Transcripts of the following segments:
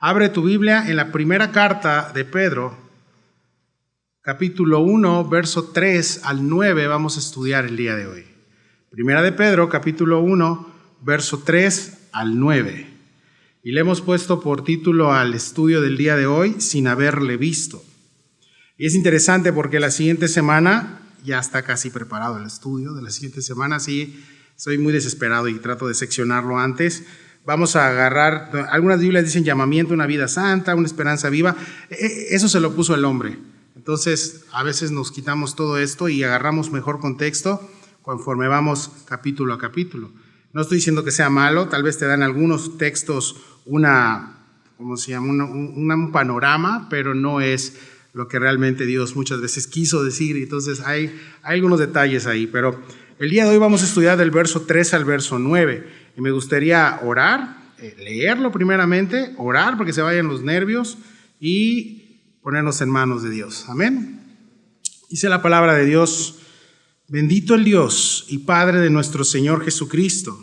Abre tu Biblia en la primera carta de Pedro, capítulo 1, verso 3 al 9, vamos a estudiar el día de hoy. Primera de Pedro, capítulo 1, verso 3 al 9. Y le hemos puesto por título al estudio del día de hoy, Sin haberle visto. Y es interesante porque la siguiente semana, ya está casi preparado el estudio de la siguiente semana, sí, soy muy desesperado y trato de seccionarlo antes. Vamos a agarrar, algunas Biblias dicen llamamiento a una vida santa, una esperanza viva. Eso se lo puso el hombre. Entonces, a veces nos quitamos todo esto y agarramos mejor contexto conforme vamos capítulo a capítulo. No estoy diciendo que sea malo, tal vez te dan algunos textos un panorama, pero no es lo que realmente Dios muchas veces quiso decir. Entonces, hay algunos detalles ahí, pero el día de hoy vamos a estudiar del verso 3 al verso 9. Y me gustaría orar, leerlo primeramente, orar porque se vayan los nervios y ponernos en manos de Dios. Amén. Dice la palabra de Dios: bendito el Dios y Padre de nuestro Señor Jesucristo,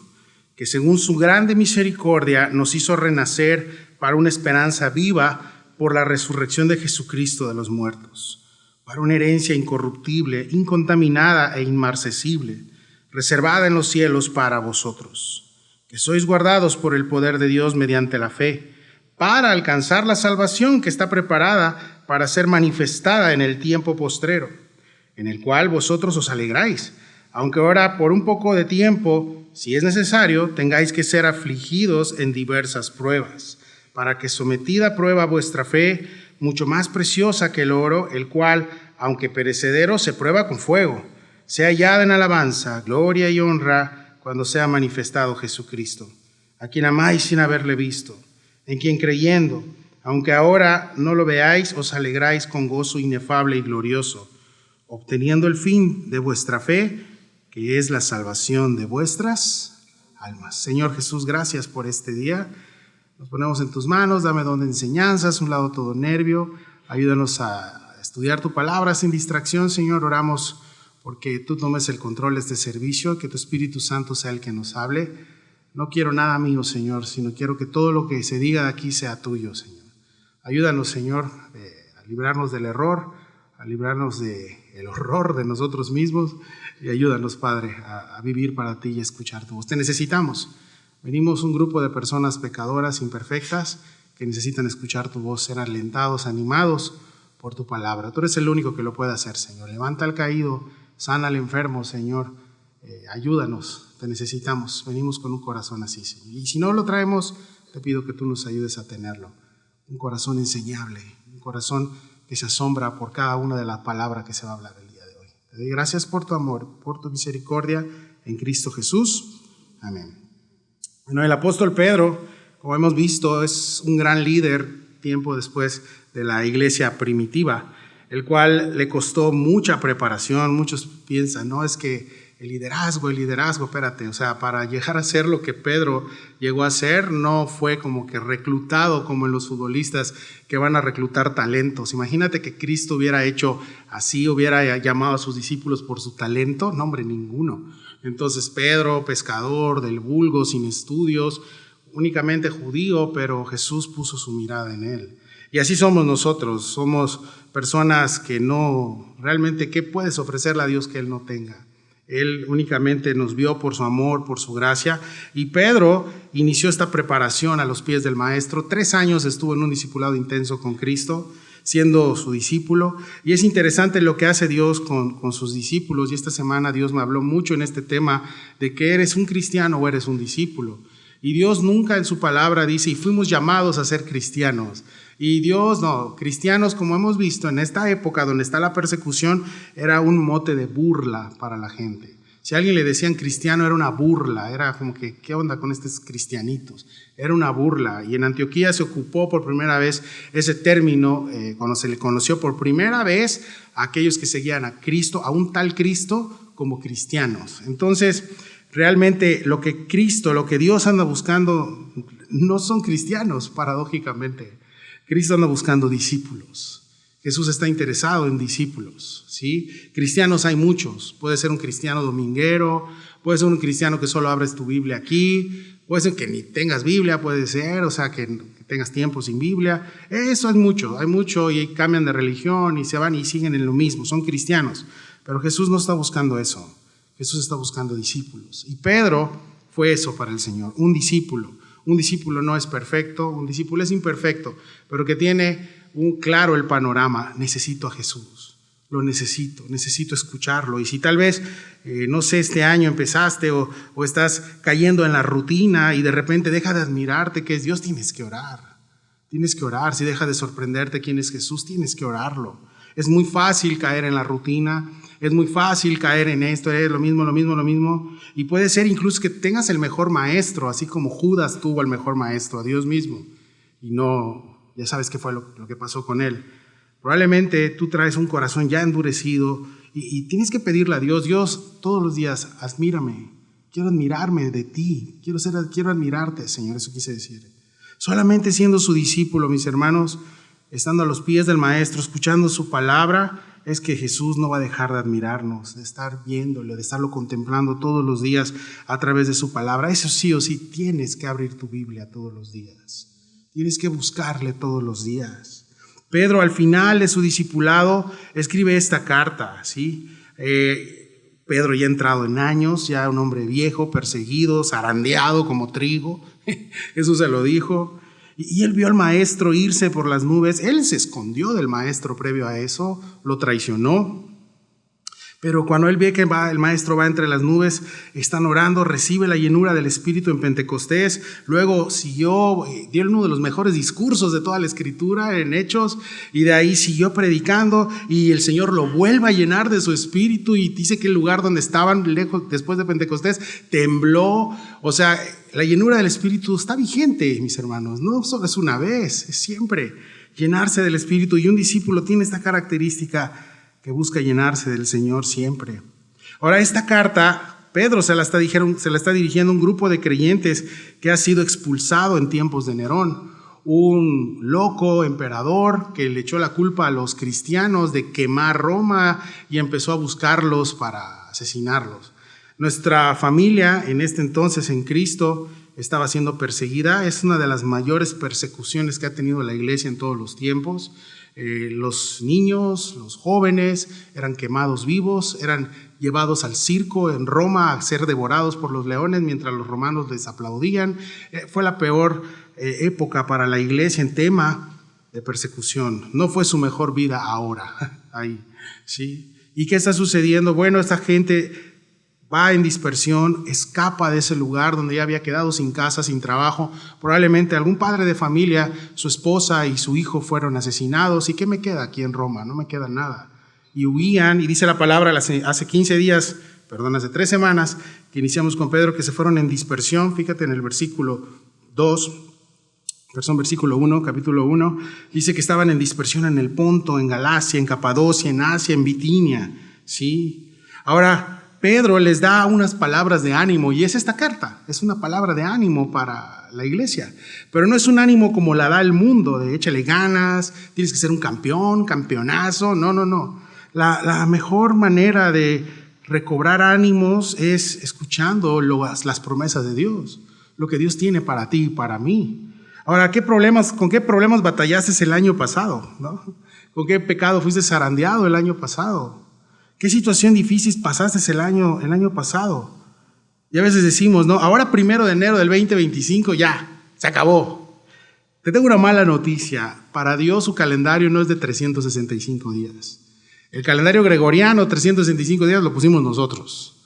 que según su grande misericordia nos hizo renacer para una esperanza viva por la resurrección de Jesucristo de los muertos, para una herencia incorruptible, incontaminada e inmarcesible, reservada en los cielos para vosotros, que sois guardados por el poder de Dios mediante la fe, para alcanzar la salvación que está preparada para ser manifestada en el tiempo postrero, en el cual vosotros os alegráis, aunque ahora por un poco de tiempo, si es necesario, tengáis que ser afligidos en diversas pruebas, para que sometida a prueba vuestra fe, mucho más preciosa que el oro, el cual, aunque perecedero, se prueba con fuego, sea hallada en alabanza, gloria y honra cuando sea manifestado Jesucristo, a quien amáis sin haberle visto, en quien creyendo, aunque ahora no lo veáis, os alegráis con gozo inefable y glorioso, obteniendo el fin de vuestra fe, que es la salvación de vuestras almas. Señor Jesús, gracias por este día. Nos ponemos en tus manos, dame don de enseñanzas, un lado todo nervio. Ayúdanos a estudiar tu palabra sin distracción, Señor. Oramos porque tú tomes el control de este servicio, que tu Espíritu Santo sea el que nos hable. No quiero nada mío, Señor, sino quiero que todo lo que se diga de aquí sea tuyo, Señor. Ayúdanos, Señor, a librarnos del error, a librarnos del horror de nosotros mismos, y ayúdanos, Padre, a vivir para ti y a escuchar tu voz. Te necesitamos. Venimos un grupo de personas pecadoras, imperfectas, que necesitan escuchar tu voz, ser alentados, animados por tu palabra. Tú eres el único que lo puede hacer, Señor. Levanta al caído, sana al enfermo, Señor. Ayúdanos, te necesitamos. Venimos con un corazón así, Señor. Y si no lo traemos, te pido que tú nos ayudes a tenerlo. Un corazón enseñable, un corazón que se asombra por cada una de las palabras que se va a hablar el día de hoy. Te doy gracias por tu amor, por tu misericordia en Cristo Jesús. Amén. Bueno, el apóstol Pedro, como hemos visto, es un gran líder tiempo después de la iglesia primitiva, el cual le costó mucha preparación. Muchos piensan, no, es que el liderazgo, espérate, o sea, para llegar a ser lo que Pedro llegó a ser, no fue como que reclutado como en los futbolistas que van a reclutar talentos. Imagínate que Cristo hubiera hecho así, hubiera llamado a sus discípulos por su talento, no, hombre, ninguno. Entonces Pedro, pescador del vulgo, sin estudios, únicamente judío, pero Jesús puso su mirada en él. Y así somos nosotros, somos personas que no, realmente, ¿qué puedes ofrecerle a Dios que Él no tenga? Él únicamente nos vio por su amor, por su gracia. Y Pedro inició esta preparación a los pies del Maestro. 3 años estuvo en un discipulado intenso con Cristo, siendo su discípulo. Y es interesante lo que hace Dios con sus discípulos. Y esta semana Dios me habló mucho en este tema de que eres un cristiano o eres un discípulo. Y Dios nunca en su palabra dice, y fuimos llamados a ser cristianos. Y Dios, no, cristianos, como hemos visto en esta época donde está la persecución, era un mote de burla para la gente. Si a alguien le decían cristiano, era una burla, era como que, ¿qué onda con estos cristianitos? Era una burla. Y en Antioquía se ocupó por primera vez ese término, cuando se le conoció por primera vez a aquellos que seguían a Cristo, a un tal Cristo, como cristianos. Entonces, realmente lo que Dios anda buscando, no son cristianos, paradójicamente. Cristo anda buscando discípulos. Jesús está interesado en discípulos, ¿sí? Cristianos hay muchos. Puede ser un cristiano dominguero, puede ser un cristiano que solo abres tu Biblia aquí, Puede ser que ni tengas Biblia, puede ser, o sea, que tengas tiempo sin Biblia. Eso es mucho, hay mucho y cambian de religión y se van y siguen en lo mismo, son cristianos. Pero Jesús no está buscando eso, Jesús está buscando discípulos. Y Pedro fue eso para el Señor, un discípulo. Un discípulo no es perfecto, un discípulo es imperfecto, pero que tiene claro el panorama. Necesito a Jesús, lo necesito escucharlo. Y si tal vez, no sé, este año empezaste o estás cayendo en la rutina y de repente deja de admirarte que es Dios, tienes que orar. Tienes que orar. Si deja de sorprenderte quién es Jesús, tienes que orarlo. Es muy fácil caer en la rutina, es muy fácil caer en esto, es lo mismo. Y puede ser incluso que tengas el mejor maestro, así como Judas tuvo el mejor maestro, a Dios mismo. Y no, ya sabes qué fue lo que pasó con él. Probablemente tú traes un corazón ya endurecido y tienes que pedirle a Dios, Dios, todos los días, admírame, quiero admirarme de ti, quiero admirarte, Señor, eso quise decir. Solamente siendo su discípulo, mis hermanos, estando a los pies del Maestro, escuchando su palabra, es que Jesús no va a dejar de admirarnos, de estar viéndolo, de estarlo contemplando todos los días a través de su palabra. Eso sí o sí, tienes que abrir tu Biblia todos los días. Tienes que buscarle todos los días. Pedro, al final de su discipulado, escribe esta carta, ¿sí? Pedro ya entrado en años, ya un hombre viejo, perseguido, zarandeado como trigo. Jesús se lo dijo. Y él vio al maestro irse por las nubes. Él se escondió del maestro previo a eso, lo traicionó. Pero cuando él ve que el maestro va entre las nubes, están orando, recibe la llenura del Espíritu en Pentecostés. Luego siguió, dio uno de los mejores discursos de toda la Escritura en Hechos, y de ahí siguió predicando, y el Señor lo vuelve a llenar de su Espíritu, y dice que el lugar donde estaban lejos después de Pentecostés tembló. O sea, la llenura del Espíritu está vigente, mis hermanos, no solo es una vez, es siempre llenarse del Espíritu, y un discípulo tiene esta característica que busca llenarse del Señor siempre. Ahora, esta carta, Pedro se la está dirigiendo a un grupo de creyentes que ha sido expulsado en tiempos de Nerón, un loco emperador que le echó la culpa a los cristianos de quemar Roma y empezó a buscarlos para asesinarlos. Nuestra familia en este entonces en Cristo estaba siendo perseguida. Es una de las mayores persecuciones que ha tenido la iglesia en todos los tiempos. Los niños, los jóvenes eran quemados vivos, eran llevados al circo en Roma a ser devorados por los leones mientras los romanos les aplaudían. Fue la peor época para la iglesia en tema de persecución. No fue su mejor vida ahora. Ahí, ¿sí? ¿Y qué está sucediendo? Bueno, esta gente va en dispersión, escapa de ese lugar donde ya había quedado sin casa, sin trabajo. Probablemente algún padre de familia, su esposa y su hijo fueron asesinados. ¿Y qué me queda aquí en Roma? No me queda nada. Y huían, y dice la palabra, hace 15 días, hace 3 semanas, que iniciamos con Pedro, que se fueron en dispersión. Fíjate en el versículo 2, versículo 1, capítulo 1, dice que estaban en dispersión en el Ponto, en Galacia, en Capadocia, en Asia, en Bitinia, ¿sí? Ahora, Pedro les da unas palabras de ánimo, y es esta carta, es una palabra de ánimo para la iglesia, pero no es un ánimo como la da el mundo, de échale ganas, tienes que ser un campeón, campeonazo, no. La mejor manera de recobrar ánimos es escuchando las promesas de Dios, lo que Dios tiene para ti y para mí. Ahora, ¿con qué problemas batallaste el año pasado? ¿No? ¿Con qué pecado fuiste zarandeado el año pasado? ¿Qué situación difícil pasaste el año pasado? Y a veces decimos, no, ahora 1 de enero del 2025 ya, se acabó. Te tengo una mala noticia. Para Dios su calendario no es de 365 días. El calendario gregoriano, 365 días, lo pusimos nosotros.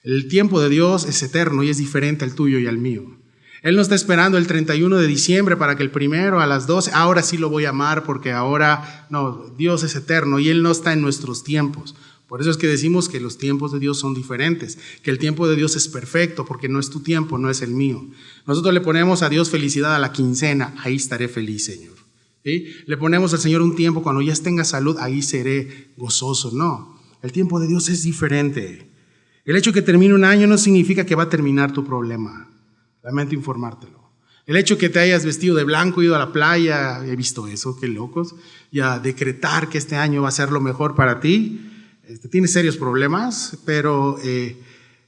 El tiempo de Dios es eterno y es diferente al tuyo y al mío. Él no está esperando el 31 de diciembre para que el 1 a las 12, ahora sí lo voy a amar porque ahora, no, Dios es eterno y Él no está en nuestros tiempos. Por eso es que decimos que los tiempos de Dios son diferentes, que el tiempo de Dios es perfecto, porque no es tu tiempo, no es el mío. Nosotros le ponemos a Dios felicidad a la quincena, ahí estaré feliz, Señor. ¿Sí? Le ponemos al Señor un tiempo, cuando ya tenga salud, ahí seré gozoso. No, el tiempo de Dios es diferente. El hecho de que termine un año no significa que va a terminar tu problema. Lamento informártelo. El hecho de que te hayas vestido de blanco, ido a la playa, he visto eso, qué locos, y a decretar que este año va a ser lo mejor para ti. Tiene serios problemas, pero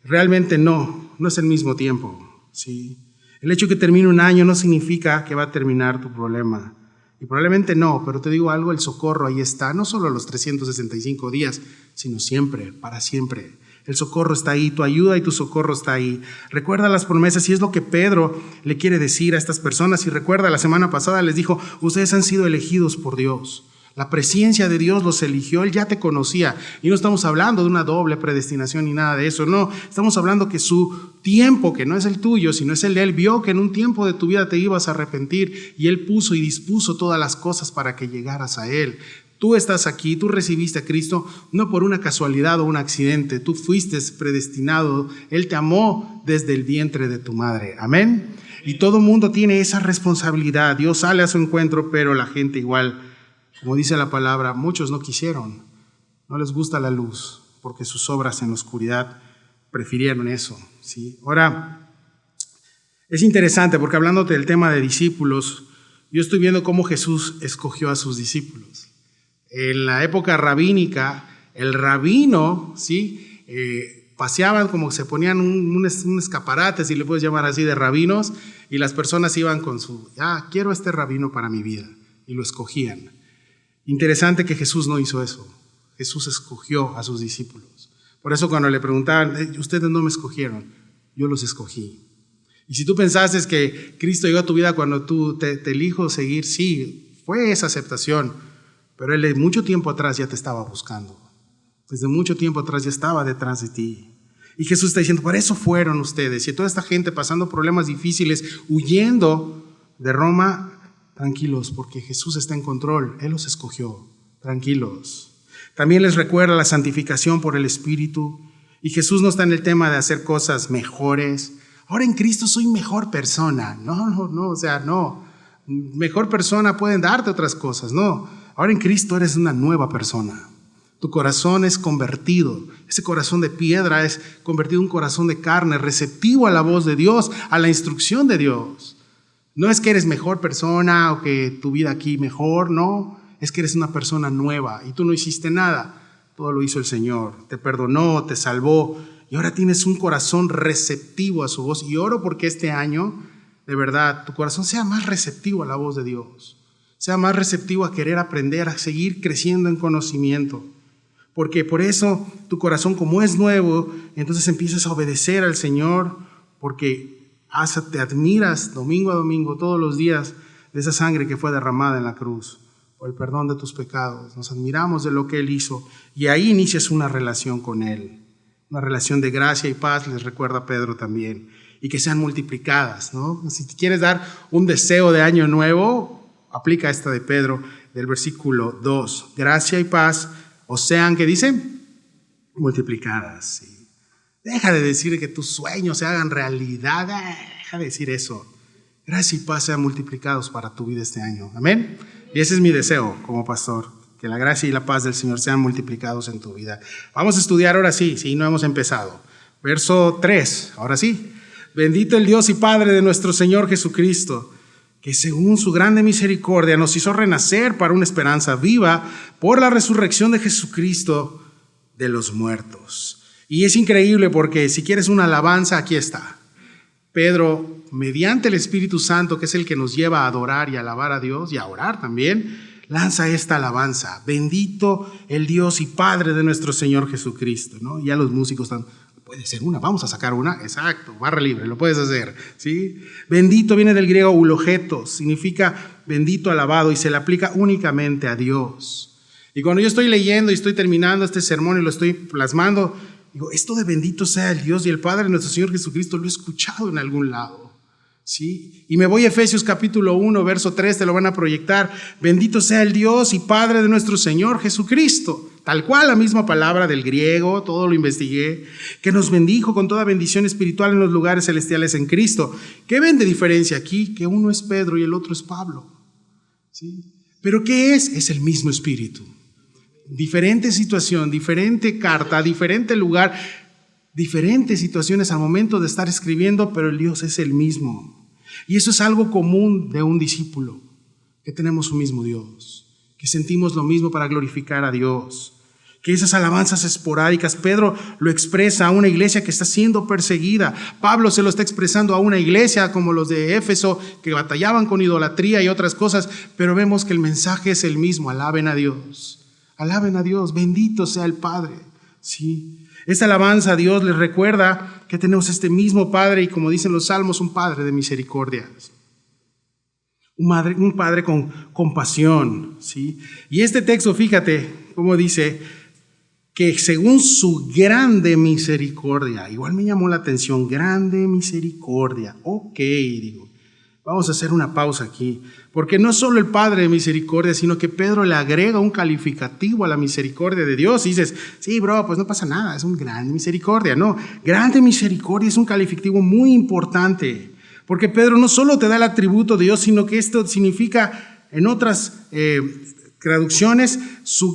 realmente no es el mismo tiempo, ¿sí? El hecho de que termine un año no significa que va a terminar tu problema. Y probablemente no, pero te digo algo, el socorro ahí está, no solo los 365 días, sino siempre, para siempre. El socorro está ahí, tu ayuda y tu socorro está ahí. Recuerda las promesas y es lo que Pedro le quiere decir a estas personas. Y recuerda, la semana pasada les dijo, ustedes han sido elegidos por Dios. La presencia de Dios los eligió, Él ya te conocía. Y no estamos hablando de una doble predestinación ni nada de eso, no. Estamos hablando que su tiempo, que no es el tuyo, sino es el de Él, vio que en un tiempo de tu vida te ibas a arrepentir y Él puso y dispuso todas las cosas para que llegaras a Él. Tú estás aquí, tú recibiste a Cristo no por una casualidad o un accidente, tú fuiste predestinado, Él te amó desde el vientre de tu madre, amén. Y todo mundo tiene esa responsabilidad, Dios sale a su encuentro, pero la gente igual, como dice la palabra, muchos no quisieron, no les gusta la luz, porque sus obras en la oscuridad prefirieron eso, ¿sí? Ahora, es interesante porque hablándote del tema de discípulos, yo estoy viendo cómo Jesús escogió a sus discípulos. En la época rabínica, el rabino, ¿sí? Paseaban como se ponían un escaparate, si le puedes llamar así, de rabinos, y las personas iban con su, quiero este rabino para mi vida, y lo escogían. Interesante que Jesús no hizo eso. Jesús escogió a sus discípulos. Por eso cuando le preguntaban, ustedes no me escogieron, yo los escogí. Y si tú pensaste que Cristo llegó a tu vida cuando tú te elijo seguir, sí, fue esa aceptación, pero Él de mucho tiempo atrás ya te estaba buscando. Desde mucho tiempo atrás ya estaba detrás de ti. Y Jesús está diciendo, por eso fueron ustedes. Y toda esta gente pasando problemas difíciles, huyendo de Roma, tranquilos, porque Jesús está en control, Él los escogió, tranquilos. También les recuerda la santificación por el Espíritu, y Jesús no está en el tema de hacer cosas mejores. Ahora en Cristo soy mejor persona. No. Mejor persona pueden darte otras cosas, no. Ahora en Cristo eres una nueva persona. Tu corazón es convertido, ese corazón de piedra es convertido en un corazón de carne, receptivo a la voz de Dios, a la instrucción de Dios. No es que eres mejor persona o que tu vida aquí mejor, no. Es que eres una persona nueva y tú no hiciste nada. Todo lo hizo el Señor. Te perdonó, te salvó y ahora tienes un corazón receptivo a su voz. Y oro porque este año, de verdad, tu corazón sea más receptivo a la voz de Dios. Sea más receptivo a querer aprender, a seguir creciendo en conocimiento. Porque por eso tu corazón, como es nuevo, entonces empiezas a obedecer al Señor porque te admiras domingo a domingo, todos los días, de esa sangre que fue derramada en la cruz, por el perdón de tus pecados. Nos admiramos de lo que Él hizo y ahí inicias una relación con Él, una relación de gracia y paz, les recuerda Pedro también, y que sean multiplicadas, ¿no? Si te quieres dar un deseo de año nuevo, aplica esta de Pedro del versículo 2, gracia y paz, o sean, ¿qué dice? Multiplicadas, sí. Deja de decir que tus sueños se hagan realidad. Deja de decir eso. Gracia y paz sean multiplicados para tu vida este año. Amén. Y ese es mi deseo como pastor. Que la gracia y la paz del Señor sean multiplicados en tu vida. Vamos a estudiar ahora sí. Sí, no hemos empezado. Verso 3. Ahora sí. Bendito el Dios y Padre de nuestro Señor Jesucristo, que según su grande misericordia nos hizo renacer para una esperanza viva por la resurrección de Jesucristo de los muertos. Y es increíble porque si quieres una alabanza, aquí está. Pedro, mediante el Espíritu Santo, que es el que nos lleva a adorar y a alabar a Dios y a orar también, lanza esta alabanza. Bendito el Dios y Padre de nuestro Señor Jesucristo, ¿no? Ya los músicos están, puede ser una, vamos a sacar una. Exacto, barra libre, lo puedes hacer, ¿sí? Bendito viene del griego eulogetos, significa bendito, alabado, y se le aplica únicamente a Dios. Y cuando yo estoy leyendo y estoy terminando este sermón y lo estoy plasmando, digo, esto de bendito sea el Dios y el Padre de nuestro Señor Jesucristo, lo he escuchado en algún lado, ¿sí? Y me voy a Efesios capítulo 1, verso 3, te lo van a proyectar. Bendito sea el Dios y Padre de nuestro Señor Jesucristo. Tal cual la misma palabra del griego, todo lo investigué, que nos bendijo con toda bendición espiritual en los lugares celestiales en Cristo. ¿Qué ven de diferencia aquí? Que uno es Pedro y el otro es Pablo, ¿sí? ¿Pero qué es? Es el mismo Espíritu. Diferente situación, diferente carta, diferente lugar, diferentes situaciones al momento de estar escribiendo, pero el Dios es el mismo. Y eso es algo común de un discípulo, que tenemos un mismo Dios, que sentimos lo mismo para glorificar a Dios, que esas alabanzas esporádicas, Pedro lo expresa a una iglesia que está siendo perseguida. Pablo se lo está expresando a una iglesia como los de Éfeso, que batallaban con idolatría y otras cosas, pero vemos que el mensaje es el mismo: alaben a Dios, bendito sea el Padre. ¿Sí? Esta alabanza a Dios les recuerda que tenemos este mismo Padre, y como dicen los salmos, un Padre de misericordia. Un Padre con compasión. ¿Sí? Y este texto, fíjate cómo dice que según su grande misericordia, igual me llamó la atención, grande misericordia. Ok, digo, vamos a hacer una pausa aquí, porque no es solo el Padre de misericordia, sino que Pedro le agrega un calificativo a la misericordia de Dios. Y dices, sí, bro, pues no pasa nada, es un grande misericordia. No, grande misericordia es un calificativo muy importante, porque Pedro no solo te da el atributo de Dios, sino que esto significa, en otras traducciones,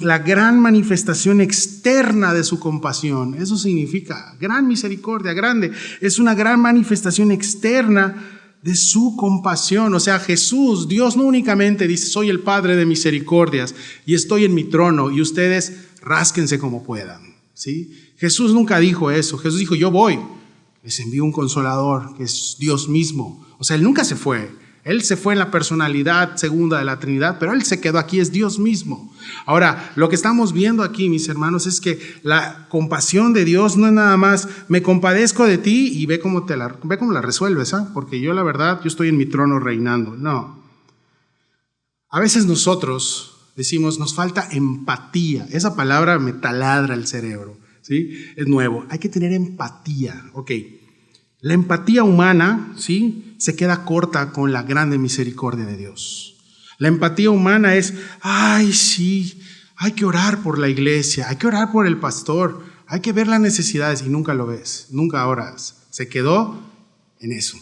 la gran manifestación externa de su compasión. Eso significa gran misericordia, grande. Es una gran manifestación externa de su compasión. O sea, Jesús, Dios no únicamente dice, soy el Padre de misericordias y estoy en mi trono y ustedes rásquense como puedan. ¿Sí? Jesús nunca dijo eso. Jesús dijo, yo voy, les envío un consolador que es Dios mismo. O sea, Él nunca se fue. Él se fue en la personalidad segunda de la Trinidad, pero Él se quedó aquí, es Dios mismo. Ahora, lo que estamos viendo aquí, mis hermanos, es que la compasión de Dios no es nada más, me compadezco de ti y ve cómo la resuelves, ¿ah? Porque yo, la verdad, yo estoy en mi trono reinando. No. A veces nosotros decimos, nos falta empatía. Esa palabra me taladra el cerebro, ¿sí? Es nuevo. Hay que tener empatía. Ok. La empatía humana, ¿sí?, se queda corta con la grande misericordia de Dios. La empatía humana es, ay, sí, hay que orar por la iglesia, hay que orar por el pastor, hay que ver las necesidades, y nunca lo ves, nunca oras. Se quedó en eso.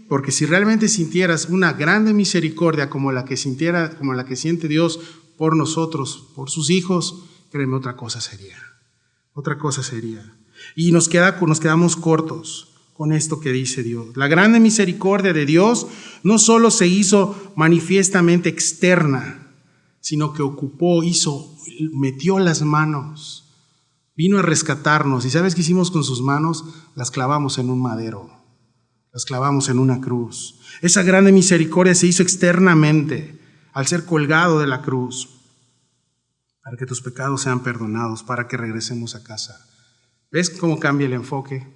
Porque si realmente sintieras una grande misericordia como la que siente Dios por nosotros, por sus hijos, créeme, otra cosa sería. Y nos quedamos cortos con esto que dice Dios. La grande misericordia de Dios no solo se hizo manifiestamente externa, sino que metió las manos, vino a rescatarnos. ¿Y sabes qué hicimos con sus manos? Las clavamos en un madero, las clavamos en una cruz. Esa grande misericordia se hizo externamente al ser colgado de la cruz, para que tus pecados sean perdonados, para que regresemos a casa. ¿Ves cómo cambia el enfoque?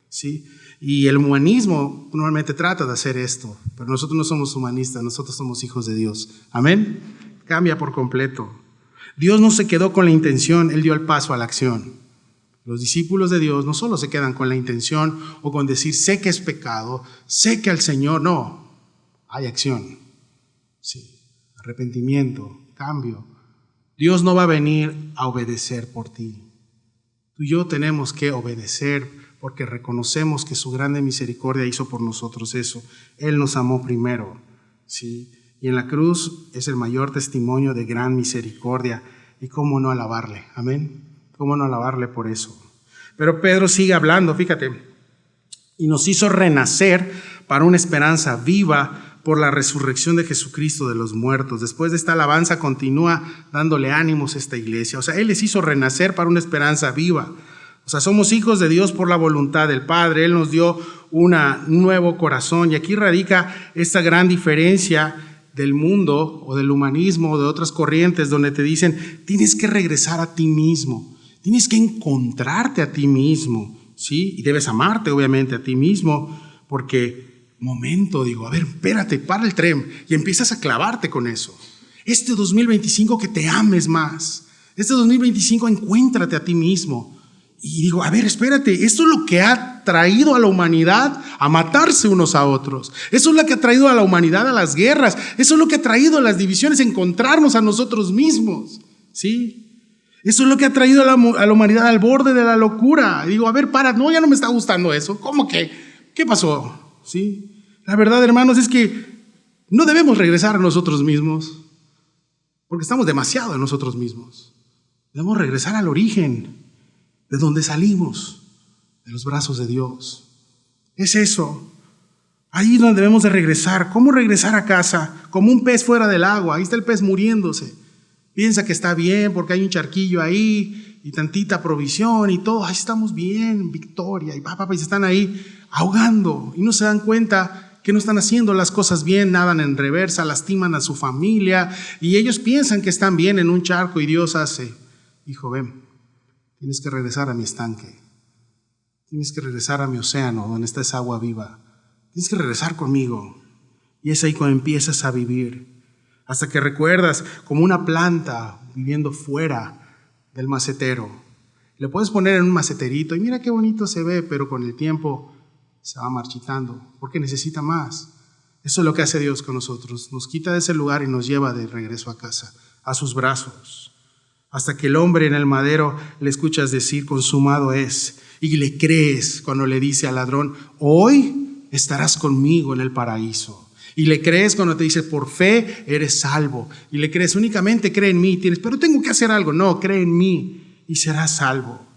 ¿Sí? Y el humanismo normalmente trata de hacer esto, pero nosotros no somos humanistas, nosotros somos hijos de Dios. ¿Amén? Cambia por completo. Dios no se quedó con la intención, Él dio el paso a la acción. Los discípulos de Dios no solo se quedan con la intención o con decir, sé que es pecado, sé que al Señor, no, hay acción. Sí, arrepentimiento, cambio. Dios no va a venir a obedecer por ti. Tú y yo tenemos que obedecer porque reconocemos que su grande misericordia hizo por nosotros eso. Él nos amó primero, ¿sí? Y en la cruz es el mayor testimonio de gran misericordia. ¿Y cómo no alabarle? Amén. ¿Cómo no alabarle por eso? Pero Pedro sigue hablando, fíjate. Y nos hizo renacer para una esperanza viva por la resurrección de Jesucristo de los muertos. Después de esta alabanza continúa dándole ánimos a esta iglesia. O sea, Él les hizo renacer para una esperanza viva. O sea, somos hijos de Dios por la voluntad del Padre. Él nos dio un nuevo corazón. Y aquí radica esta gran diferencia del mundo o del humanismo o de otras corrientes donde te dicen, tienes que regresar a ti mismo. Tienes que encontrarte a ti mismo, ¿sí? Y debes amarte, obviamente, a ti mismo, porque a ver, espérate, para el tren y empiezas a clavarte con eso. Este 2025 que te ames más. Este 2025 encuéntrate a ti mismo. Y digo, a ver, espérate, esto es lo que ha traído a la humanidad a matarse unos a otros. Eso es lo que ha traído a la humanidad a las guerras. Eso es lo que ha traído a las divisiones, encontrarnos a nosotros mismos, ¿sí? Eso es lo que ha traído a la humanidad al borde de la locura. Y digo, a ver, ya no me está gustando eso. ¿Cómo que? ¿Qué pasó? ¿Sí? La verdad, hermanos, es que no debemos regresar a nosotros mismos, porque estamos demasiado en nosotros mismos. Debemos regresar al origen, de donde salimos, de los brazos de Dios. Es eso. Ahí es donde debemos de regresar. ¿Cómo regresar a casa? Como un pez fuera del agua. Ahí está el pez muriéndose. Piensa que está bien porque hay un charquillo ahí y tantita provisión y todo. Ahí estamos bien, victoria. Y se están ahí ahogando y no se dan cuenta que no están haciendo las cosas bien, nadan en reversa, lastiman a su familia y ellos piensan que están bien en un charco y Dios hace, hijo, ven, tienes que regresar a mi estanque, tienes que regresar a mi océano donde está esa agua viva, tienes que regresar conmigo. Y es ahí cuando empiezas a vivir. Hasta que recuerdas como una planta viviendo fuera del macetero. Le puedes poner en un maceterito y mira qué bonito se ve, pero con el tiempo se va marchitando porque necesita más. Eso es lo que hace Dios con nosotros. Nos quita de ese lugar y nos lleva de regreso a casa, a sus brazos. Hasta que el hombre en el madero le escuchas decir, consumado es, y le crees cuando le dice al ladrón, hoy estarás conmigo en el paraíso. Y le crees cuando te dice, por fe eres salvo. Y le crees, únicamente cree en mí. Pero tengo que hacer algo. No, cree en mí y serás salvo.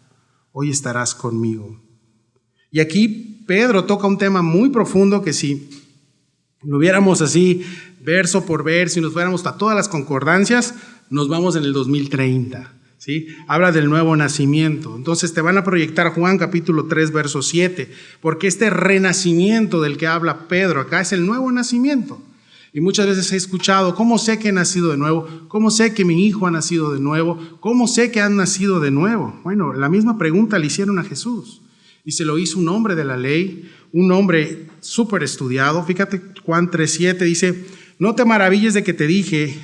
Hoy estarás conmigo. Y aquí Pedro toca un tema muy profundo que si lo viéramos así, verso por verso, y nos fuéramos a todas las concordancias, nos vamos en el 2030. ¿Sí? Habla del nuevo nacimiento. Entonces te van a proyectar Juan capítulo 3 verso 7, porque este renacimiento del que habla Pedro acá es el nuevo nacimiento. Y muchas veces he escuchado, ¿cómo sé que he nacido de nuevo? ¿Cómo sé que mi hijo ha nacido de nuevo? ¿Cómo sé que han nacido de nuevo? Bueno, la misma pregunta le hicieron a Jesús y se lo hizo un hombre de la ley, un hombre súper estudiado. Fíjate, Juan 3:7 dice, no te maravilles de que te dije,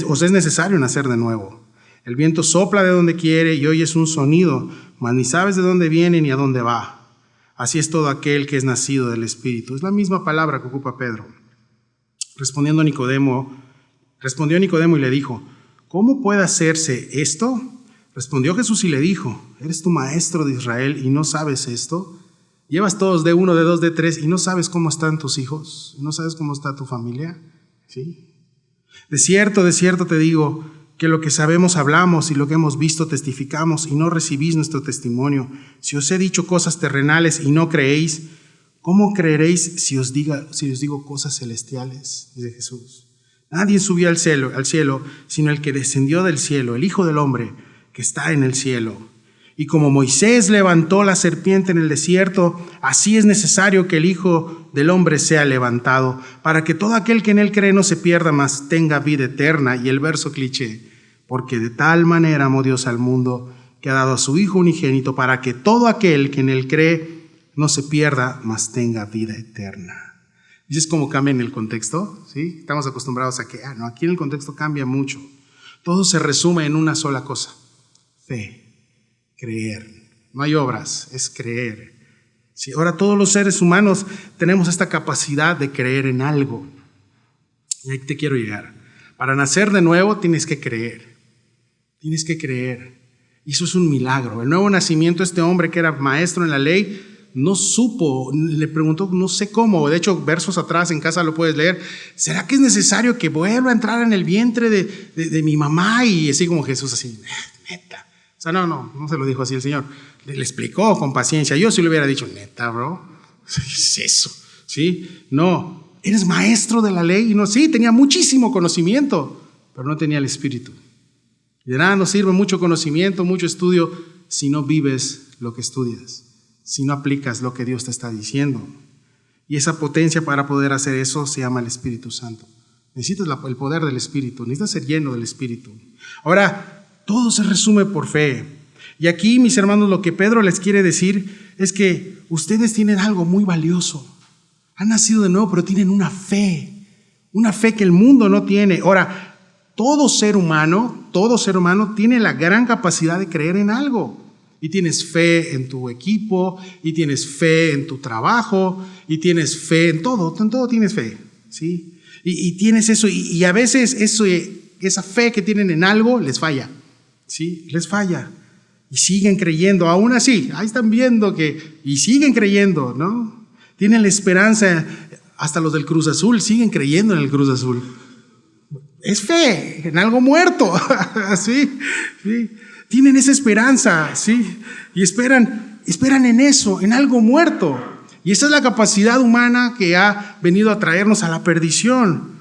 os es necesario nacer de nuevo. El viento sopla de donde quiere y oyes un sonido, mas ni sabes de dónde viene ni a dónde va. Así es todo aquel que es nacido del Espíritu. Es la misma palabra que ocupa Pedro. Respondió Nicodemo y le dijo, ¿cómo puede hacerse esto? Respondió Jesús y le dijo, ¿eres tu maestro de Israel y no sabes esto? ¿Llevas todos de 1, de 2, de 3 y no sabes cómo están tus hijos? ¿No sabes cómo está tu familia? ¿Sí? De cierto te digo, que lo que sabemos hablamos y lo que hemos visto testificamos y no recibís nuestro testimonio. Si os he dicho cosas terrenales y no creéis, ¿cómo creeréis si os digo cosas celestiales? Dice Jesús. Nadie subió al cielo, sino el que descendió del cielo, el Hijo del Hombre que está en el cielo. Y como Moisés levantó la serpiente en el desierto, así es necesario que el Hijo del Hombre sea levantado, para que todo aquel que en él cree no se pierda, mas tenga vida eterna. Y el verso cliché, porque de tal manera amó Dios al mundo, que ha dado a su Hijo unigénito, para que todo aquel que en él cree no se pierda, mas tenga vida eterna. ¿Dices cómo cambia en el contexto? ¿Sí? Estamos acostumbrados a que, aquí en el contexto cambia mucho. Todo se resume en una sola cosa, fe. Creer. No hay obras, es creer. Sí, ahora todos los seres humanos tenemos esta capacidad de creer en algo. Y ahí te quiero llegar. Para nacer de nuevo tienes que creer. Tienes que creer. Y eso es un milagro. El nuevo nacimiento, este hombre que era maestro en la ley, no supo, le preguntó, no sé cómo. De hecho, versos atrás en casa lo puedes leer. ¿Será que es necesario que vuelva a entrar en el vientre de mi mamá? Y así como Jesús, así, neta. O sea, no se lo dijo así el Señor. Le explicó con paciencia. Yo sí le hubiera dicho, neta, bro, ¿qué es eso? ¿Sí? No, eres maestro de la ley. No, sí, tenía muchísimo conocimiento, pero no tenía el Espíritu. Y de nada nos sirve mucho conocimiento, mucho estudio, si no vives lo que estudias, si no aplicas lo que Dios te está diciendo. Y esa potencia para poder hacer eso se llama el Espíritu Santo. Necesitas el poder del Espíritu, necesitas ser lleno del Espíritu. Ahora, todo se resume por fe. Y aquí, mis hermanos, lo que Pedro les quiere decir es que ustedes tienen algo muy valioso. Han nacido de nuevo, pero tienen una fe que el mundo no tiene. Ahora, todo ser humano tiene la gran capacidad de creer en algo. Y tienes fe en tu equipo, y tienes fe en tu trabajo, y tienes fe en todo tienes fe, ¿sí? Y tienes eso, y a veces esa fe que tienen en algo les falla. Sí, les falla y siguen creyendo, aún así, ahí están viendo y siguen creyendo, ¿no? Tienen la esperanza, hasta los del Cruz Azul siguen creyendo en el Cruz Azul. Es fe en algo muerto, ¿sí? ¿Sí? Tienen esa esperanza, ¿sí? Y esperan en eso, en algo muerto. Y esa es la capacidad humana que ha venido a traernos a la perdición.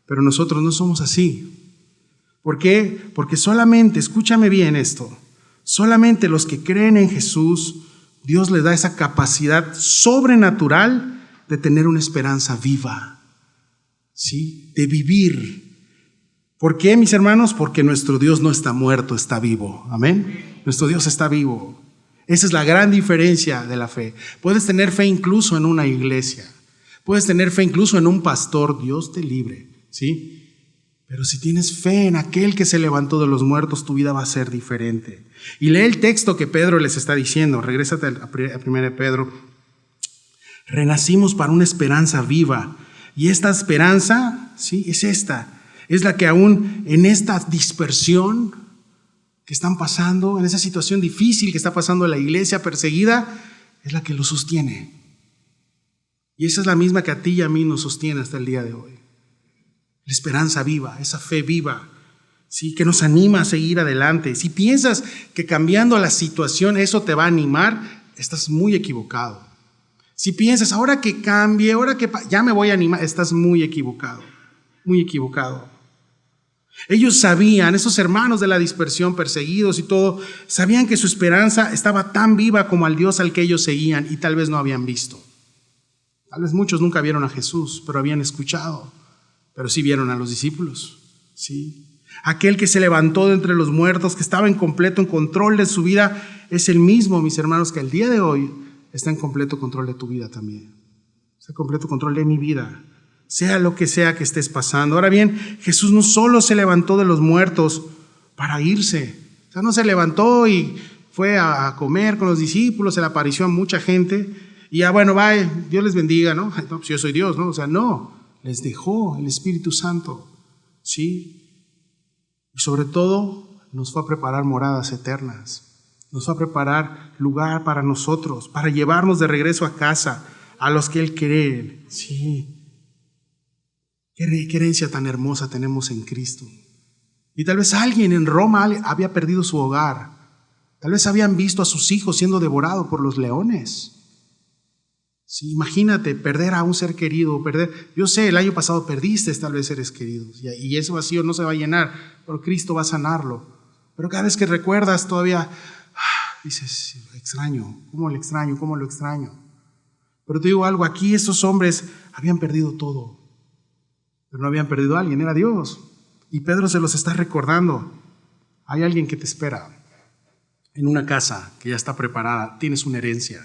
Pero nosotros no somos así. ¿Por qué? Porque solamente, escúchame bien esto, solamente los que creen en Jesús, Dios les da esa capacidad sobrenatural de tener una esperanza viva, ¿sí? De vivir. ¿Por qué, mis hermanos? Porque nuestro Dios no está muerto, está vivo. Amén. Nuestro Dios está vivo. Esa es la gran diferencia de la fe. Puedes tener fe incluso en una iglesia. Puedes tener fe incluso en un pastor. Dios te libre, ¿sí? Pero si tienes fe en aquel que se levantó de los muertos, tu vida va a ser diferente. Y lee el texto que Pedro les está diciendo. Regrésate a 1 Pedro. Renacimos para una esperanza viva. Y esta esperanza, ¿sí? Es esta. Es la que aún en esta dispersión que están pasando, en esa situación difícil que está pasando la iglesia perseguida, es la que lo sostiene. Y esa es la misma que a ti y a mí nos sostiene hasta el día de hoy. La esperanza viva, esa fe viva, ¿sí? Que nos anima a seguir adelante. Si piensas que cambiando la situación eso te va a animar, estás muy equivocado. Si piensas, ahora que cambie, ahora que ya me voy a animar, estás muy equivocado, muy equivocado. Ellos sabían, esos hermanos de la dispersión, perseguidos y todo, sabían que su esperanza estaba tan viva como al Dios al que ellos seguían y tal vez no habían visto. Tal vez muchos nunca vieron a Jesús, pero habían escuchado, pero sí vieron a los discípulos, ¿sí? Aquel que se levantó de entre los muertos, que estaba en completo control de su vida, es el mismo, mis hermanos, que el día de hoy está en completo control de tu vida también. Está en completo control de mi vida, sea lo que sea que estés pasando. Ahora bien, Jesús no solo se levantó de los muertos para irse. O sea, no se levantó y fue a comer con los discípulos, se le apareció a mucha gente y ya, bueno, bye, Dios les bendiga, ¿no? No, pues yo soy Dios, ¿no? O sea, no, les dejó el Espíritu Santo, ¿sí? Y sobre todo, nos fue a preparar moradas eternas. Nos va a preparar lugar para nosotros, para llevarnos de regreso a casa, a los que Él cree. Sí. Qué herencia tan hermosa tenemos en Cristo. Y tal vez alguien en Roma había perdido su hogar. Tal vez habían visto a sus hijos siendo devorados por los leones. Sí, imagínate perder a un ser querido, yo sé, el año pasado perdiste tal vez seres queridos y ese vacío no se va a llenar, pero Cristo va a sanarlo. Pero cada vez que recuerdas todavía dices, extraño, ¿cómo lo extraño? ¿Cómo lo extraño? Pero te digo algo, aquí estos hombres habían perdido todo, pero no habían perdido a alguien, era Dios. Y Pedro se los está recordando. Hay alguien que te espera en una casa que ya está preparada, tienes una herencia.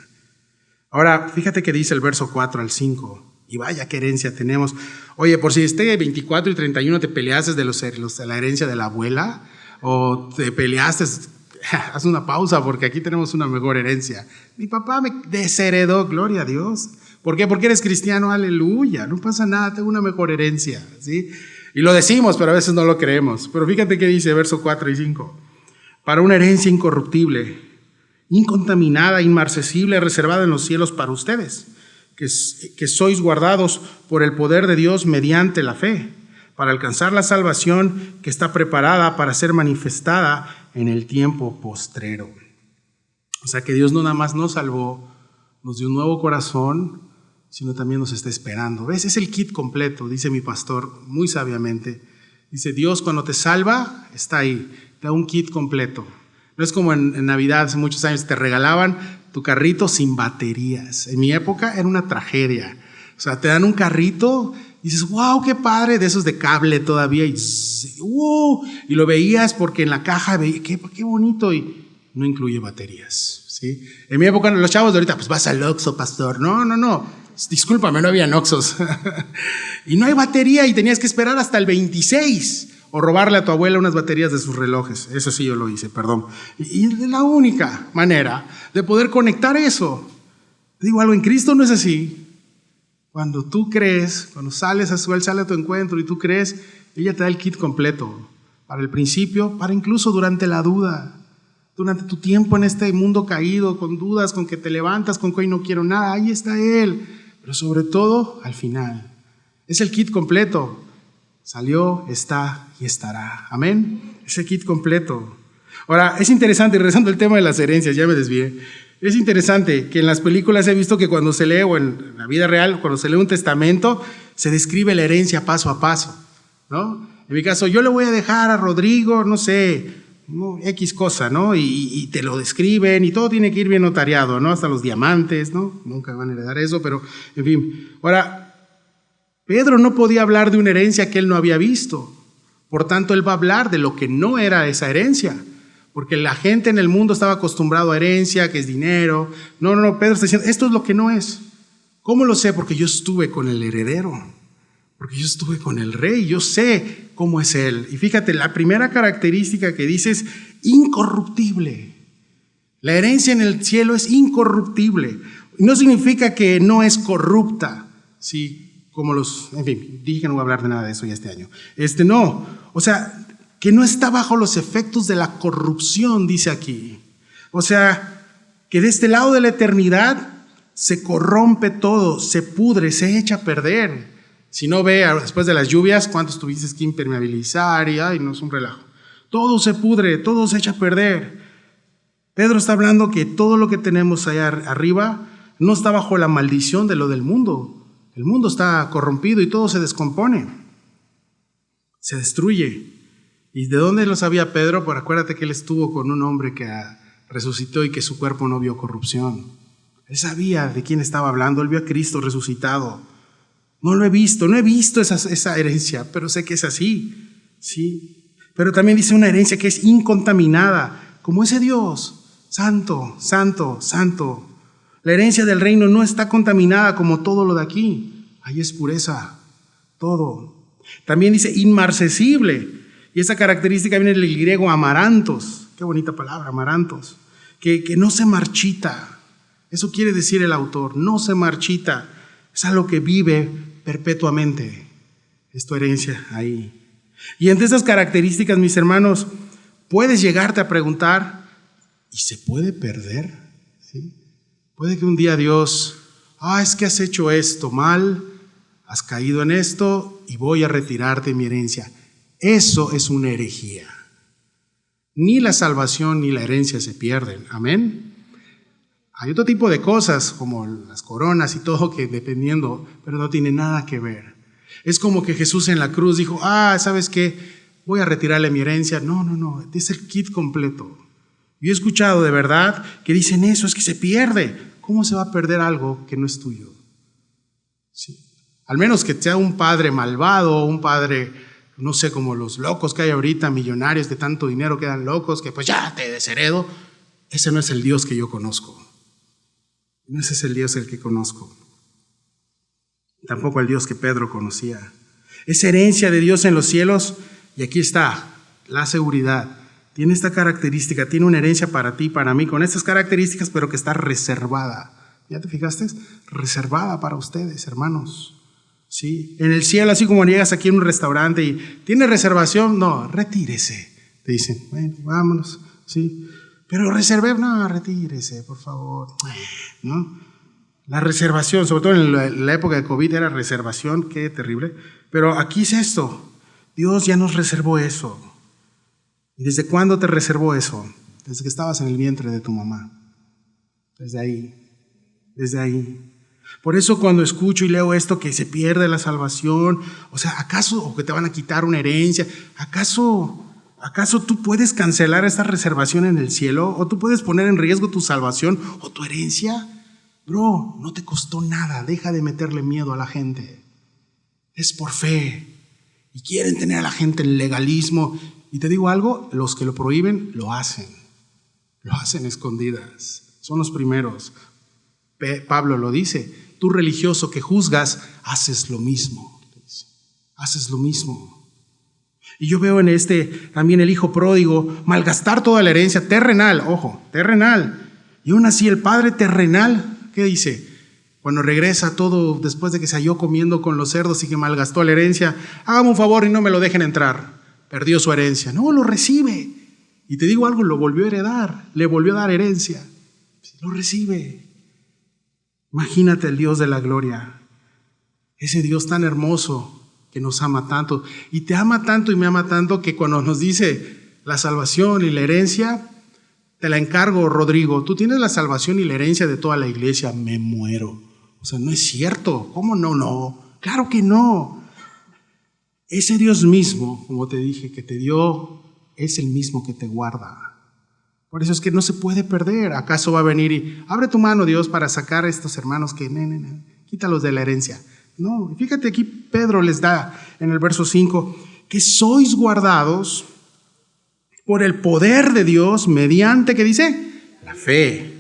Ahora, fíjate que dice el verso 4 al 5, y vaya qué herencia tenemos. Oye, por si 24 y 31 te peleaste de la herencia de la abuela, o te peleaste, haz una pausa porque aquí tenemos una mejor herencia. Mi papá me desheredó, gloria a Dios. ¿Por qué? Porque eres cristiano, aleluya, no pasa nada, tengo una mejor herencia, ¿sí? Y lo decimos, pero a veces no lo creemos. Pero fíjate que dice verso 4 y 5, para una herencia incorruptible, incontaminada, inmarcesible, reservada en los cielos para ustedes, que sois guardados por el poder de Dios mediante la fe, para alcanzar la salvación que está preparada para ser manifestada en el tiempo postrero. O sea que Dios no nada más nos salvó, nos dio un nuevo corazón, sino también nos está esperando. ¿Ves? Es el kit completo, dice mi pastor muy sabiamente. Dice, Dios cuando te salva, está ahí, te da un kit completo. No es como en Navidad, hace muchos años, te regalaban tu carrito sin baterías. En mi época era una tragedia. O sea, te dan un carrito y dices, wow, qué padre, de esos de cable todavía. Y lo veías porque en la caja veía, qué bonito, y no incluye baterías. ¿Sí? En mi época, los chavos de ahorita, pues vas al Oxxo, pastor. No. Discúlpame, no había Oxxos. Y no hay batería y tenías que esperar hasta el 26. O robarle a tu abuela unas baterías de sus relojes. Eso sí yo lo hice, perdón. Y es la única manera de poder conectar eso. Te digo algo, en Cristo no es así. Cuando tú crees, cuando Él sale a tu encuentro y tú crees, ella te da el kit completo. Para el principio, para incluso durante la duda. Durante tu tiempo en este mundo caído, con dudas, con que te levantas, con que hoy no quiero nada. Ahí está Él. Pero sobre todo, al final. Es el kit completo. Salió, está y estará. Amén. Ese kit completo. Ahora, es interesante, regresando al tema de las herencias, ya me desvié. Es interesante que en las películas he visto que cuando se lee, o en la vida real, cuando se lee un testamento, se describe la herencia paso a paso, ¿no? En mi caso, yo le voy a dejar a Rodrigo, no sé, X cosa, ¿no? Y te lo describen y todo tiene que ir bien notariado, ¿no? Hasta los diamantes, ¿no? Nunca van a heredar eso, pero en fin. Ahora, Pedro no podía hablar de una herencia que él no había visto. Por tanto, él va a hablar de lo que no era esa herencia. Porque la gente en el mundo estaba acostumbrado a herencia, que es dinero. No, Pedro está diciendo, esto es lo que no es. ¿Cómo lo sé? Porque yo estuve con el heredero. Porque yo estuve con el rey, yo sé cómo es él. Y fíjate, la primera característica que dice es incorruptible. La herencia en el cielo es incorruptible. No significa que no es corrupta, ¿sí? Como en fin, dije que no voy a hablar de nada de eso ya este año. No, o sea, que no está bajo los efectos de la corrupción, dice aquí. O sea, que de este lado de la eternidad se corrompe todo, se pudre, se echa a perder. Si no ve después de las lluvias cuántos tuviste que impermeabilizar y ay, no es un relajo. Todo se pudre, todo se echa a perder. Pedro está hablando que todo lo que tenemos allá arriba no está bajo la maldición de lo del mundo. El mundo está corrompido y todo se descompone, se destruye. ¿Y de dónde lo sabía Pedro? Pues acuérdate que él estuvo con un hombre que resucitó y que su cuerpo no vio corrupción. Él sabía de quién estaba hablando, él vio a Cristo resucitado. No lo he visto, no he visto esa herencia, pero sé que es así, ¿sí? Pero también dice una herencia que es incontaminada, como ese Dios, santo, santo, santo. La herencia del reino no está contaminada como todo lo de aquí, ahí es pureza, todo. También dice inmarcesible, y esa característica viene del griego amarantos, qué bonita palabra, amarantos, que no se marchita, eso quiere decir el autor, no se marchita, es algo que vive perpetuamente, es tu herencia ahí. Y entre esas características, mis hermanos, puedes llegarte a preguntar, ¿y se puede perder? ¿Sí? Puede que un día Dios, es que has hecho esto mal, has caído en esto y voy a retirarte mi herencia. Eso es una herejía. Ni la salvación ni la herencia se pierden, amén. Hay otro tipo de cosas como las coronas y todo que dependiendo, pero no tiene nada que ver. Es como que Jesús en la cruz dijo, ¿sabes qué? Voy a retirarle mi herencia. No, es el kit completo. Yo he escuchado de verdad que dicen eso, es que se pierde. ¿Cómo se va a perder algo que no es tuyo? Sí. Al menos que sea un padre malvado, un padre, no sé, como los locos que hay ahorita, millonarios de tanto dinero quedan locos, que pues ya te desheredo. Ese no es el Dios que yo conozco. No ese es el Dios el que conozco. Tampoco el Dios que Pedro conocía. Es herencia de Dios en los cielos y aquí está la seguridad. Tiene esta característica, tiene una herencia para ti, para mí, con estas características, pero que está reservada. ¿Ya te fijaste? Reservada para ustedes, hermanos. ¿Sí? En el cielo, así como llegas aquí en un restaurante y ¿tiene reservación? No, retírese. Te dicen, bueno, vámonos, ¿sí? Pero reservé, no, retírese, por favor, ¿no? La reservación, sobre todo en la época de COVID era reservación, qué terrible. Pero aquí es esto, Dios ya nos reservó eso. ¿Y desde cuándo te reservó eso? Desde que estabas en el vientre de tu mamá. Desde ahí. Por eso cuando escucho y leo esto que se pierde la salvación, o sea, ¿acaso o que te van a quitar una herencia? ¿Acaso tú puedes cancelar esta reservación en el cielo? ¿O tú puedes poner en riesgo tu salvación o tu herencia? Bro, no te costó nada, deja de meterle miedo a la gente. Es por fe. Y quieren tener a la gente en legalismo. Y te digo algo, los que lo prohíben, lo hacen escondidas. Son los primeros. Pablo lo dice, tú religioso que juzgas, haces lo mismo. Haces lo mismo. Y yo veo en también el hijo pródigo malgastar toda la herencia terrenal, ojo, terrenal. Y aún así el padre terrenal, ¿qué dice? Cuando regresa todo después de que se halló comiendo con los cerdos y que malgastó la herencia, hágame un favor y no me lo dejen entrar. Perdió su herencia. No, lo recibe. Y te digo algo, lo volvió a heredar, le volvió a dar herencia. Lo recibe. Imagínate el Dios de la gloria, ese Dios tan hermoso que nos ama tanto y te ama tanto y me ama tanto que cuando nos dice la salvación y la herencia, te la encargo, Rodrigo, tú tienes la salvación y la herencia de toda la iglesia, me muero. O sea, no es cierto, ¿cómo no? No, claro que no. Ese Dios mismo, como te dije, que te dio, es el mismo que te guarda. Por eso es que no se puede perder. ¿Acaso va a venir y abre tu mano, Dios, para sacar a estos hermanos que quítalos de la herencia? No, fíjate aquí Pedro les da en el verso 5 que sois guardados por el poder de Dios mediante, ¿qué dice? La fe.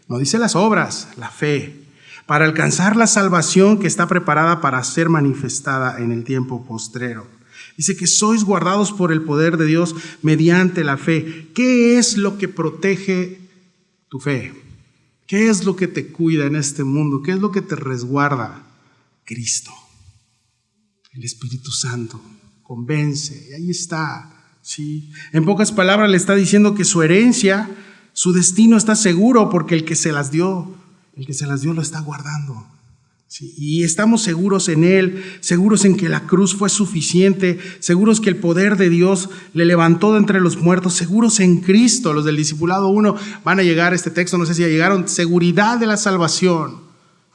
No dice las obras, la fe. Para alcanzar la salvación que está preparada para ser manifestada en el tiempo postrero. Dice que sois guardados por el poder de Dios mediante la fe. ¿Qué es lo que protege tu fe? ¿Qué es lo que te cuida en este mundo? ¿Qué es lo que te resguarda? Cristo, el Espíritu Santo, convence, y ahí está. ¿Sí? En pocas palabras le está diciendo que su herencia, su destino está seguro porque el que se las dio lo está guardando. ¿Sí? Y estamos seguros en Él, seguros en que la cruz fue suficiente, seguros que el poder de Dios le levantó de entre los muertos, seguros en Cristo. Los del discipulado 1 van a llegar a este texto, no sé si ya llegaron, seguridad de la salvación.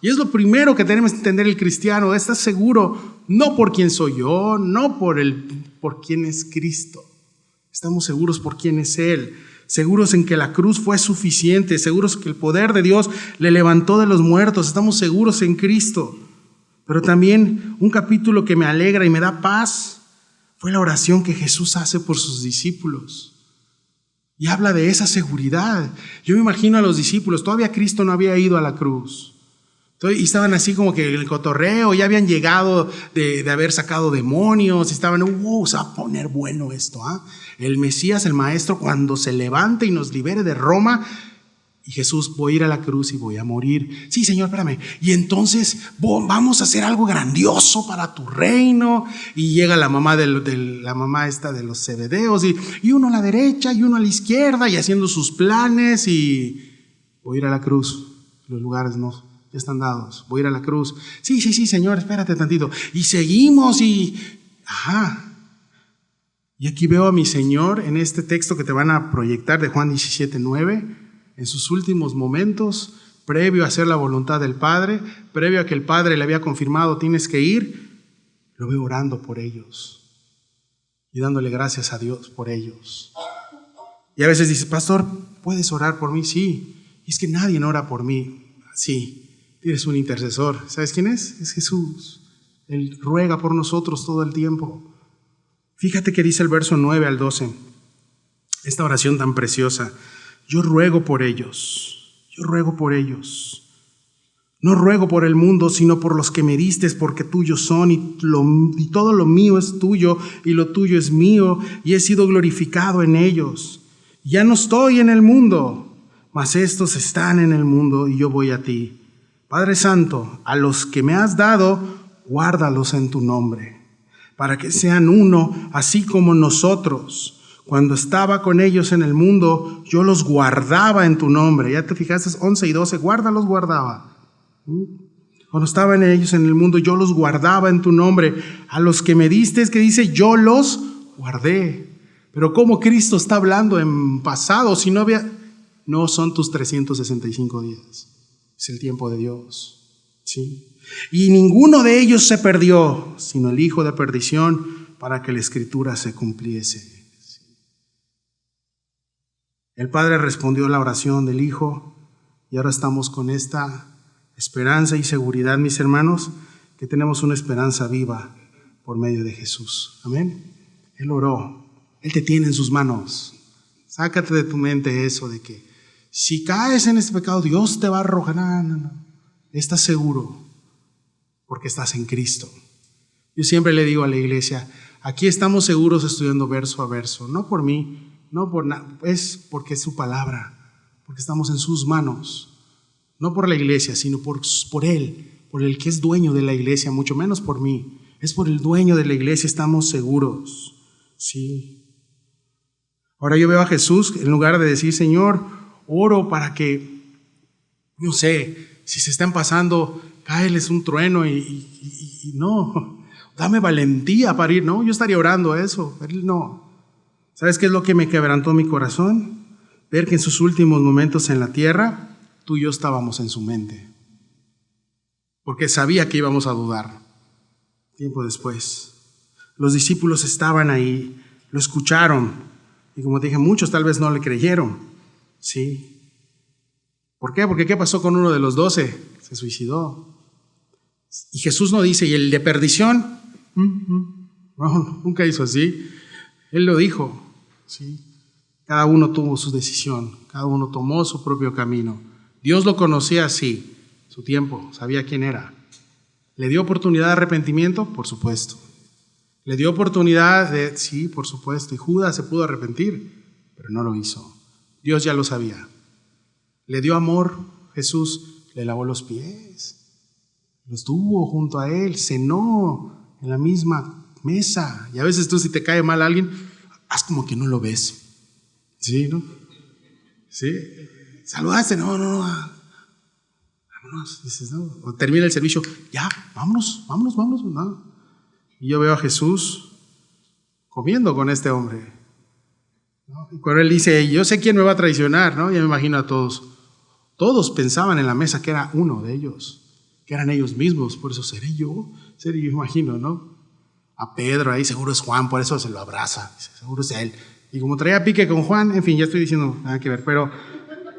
Y es lo primero que tenemos que entender el cristiano, está seguro no por quién soy yo, no por quién es Cristo. Estamos seguros por quién es Él, seguros en que la cruz fue suficiente, seguros que el poder de Dios le levantó de los muertos, estamos seguros en Cristo. Pero también un capítulo que me alegra y me da paz fue la oración que Jesús hace por sus discípulos. Y habla de esa seguridad. Yo me imagino a los discípulos, todavía Cristo no había ido a la cruz. Y estaban así como que en el cotorreo, ya habían llegado de haber sacado demonios, y estaban, se va a poner bueno esto, el Mesías, el Maestro, cuando se levante y nos libere de Roma, y Jesús, voy a ir a la cruz y voy a morir. Sí, Señor, espérame. Y entonces vamos a hacer algo grandioso para tu reino. Y llega la mamá la mamá esta de los Zebedeos, y uno a la derecha y uno a la izquierda, y haciendo sus planes, y voy a ir a la cruz. Los lugares no ya están dados, voy a ir a la cruz. Sí, Señor, espérate tantito. Y seguimos y aquí veo a mi Señor en este texto que te van a proyectar de Juan 17:9, en sus últimos momentos, previo a hacer la voluntad del Padre, previo a que el Padre le había confirmado, tienes que ir, lo veo orando por ellos y dándole gracias a Dios por ellos. Y a veces dices, pastor, ¿puedes orar por mí? Sí. Y es que nadie ora por mí. Sí. Tienes un intercesor. ¿Sabes quién es? Es Jesús. Él ruega por nosotros todo el tiempo. Fíjate que dice el verso 9 al 12. Esta oración tan preciosa. Yo ruego por ellos. Yo ruego por ellos. No ruego por el mundo, sino por los que me diste, porque tuyos son, y todo lo mío es tuyo, y lo tuyo es mío, y he sido glorificado en ellos. Ya no estoy en el mundo, mas estos están en el mundo, y yo voy a ti. Padre Santo, a los que me has dado, guárdalos en tu nombre, para que sean uno, así como nosotros. Cuando estaba con ellos en el mundo, yo los guardaba en tu nombre. Ya te fijaste, 11 y 12, guárdalos, guardaba. Cuando estaban ellos en el mundo, yo los guardaba en tu nombre. A los que me diste, es que dice, yo los guardé. Pero ¿cómo Cristo está hablando en pasado? Si no son tus 365 días. Es el tiempo de Dios, ¿sí? Y ninguno de ellos se perdió, sino el hijo de perdición, para que la escritura se cumpliese. ¿Sí? El Padre respondió a la oración del Hijo, y ahora estamos con esta esperanza y seguridad, mis hermanos, que tenemos una esperanza viva por medio de Jesús. Amén. Él oró, Él te tiene en sus manos. Sácate de tu mente eso de que si caes en este pecado, Dios te va a arrojar. No. Estás seguro porque estás en Cristo. Yo siempre le digo a la iglesia, aquí estamos seguros estudiando verso a verso, no por mí, no por nada, es porque es su palabra, porque estamos en sus manos, no por la iglesia, sino por Él, por el que es dueño de la iglesia, mucho menos por mí, es por el dueño de la iglesia, estamos seguros, ¿sí? Ahora yo veo a Jesús, en lugar de decir, Señor, oro para que, no sé, si se están pasando, cáeles un trueno y no, dame valentía para ir. No, yo estaría orando eso, pero él no. ¿Sabes qué es lo que me quebrantó mi corazón? Ver que en sus últimos momentos en la tierra, tú y yo estábamos en su mente. Porque sabía que íbamos a dudar. Tiempo después. Los discípulos estaban ahí, lo escucharon. Y como te dije, muchos tal vez no le creyeron. ¿Sí? ¿Por qué? Porque ¿qué pasó con uno de los 12? Se suicidó. Y Jesús no dice, ¿y el de perdición? No, nunca hizo así. Él lo dijo. ¿Sí? Cada uno tuvo su decisión, cada uno tomó su propio camino. Dios lo conocía así, su tiempo, sabía quién era. ¿Le dio oportunidad de arrepentimiento? Por supuesto. ¿Le dio oportunidad de...? Sí, por supuesto. Y Judas se pudo arrepentir, pero no lo hizo. Dios ya lo sabía. ¿Le dio amor? Jesús le lavó los pies, los tuvo junto a él, cenó en la misma mesa. Y a veces tú, si te cae mal a alguien, haz como que no lo ves. ¿Sí, no? ¿Sí? ¿Saludaste? No. Vámonos. Dices, no. O termina el servicio, ya, vámonos. No. Y yo veo a Jesús comiendo con este hombre, ¿no? Y cuando él dice, yo sé quién me va a traicionar, ¿no? Ya me imagino a todos. Todos pensaban en la mesa que era uno de ellos, que eran ellos mismos. Por eso, ¿seré yo? Imagino, ¿no? A Pedro ahí seguro es Juan, por eso se lo abraza. Seguro es él. Y como traía pique con Juan, en fin, ya estoy diciendo nada que ver, pero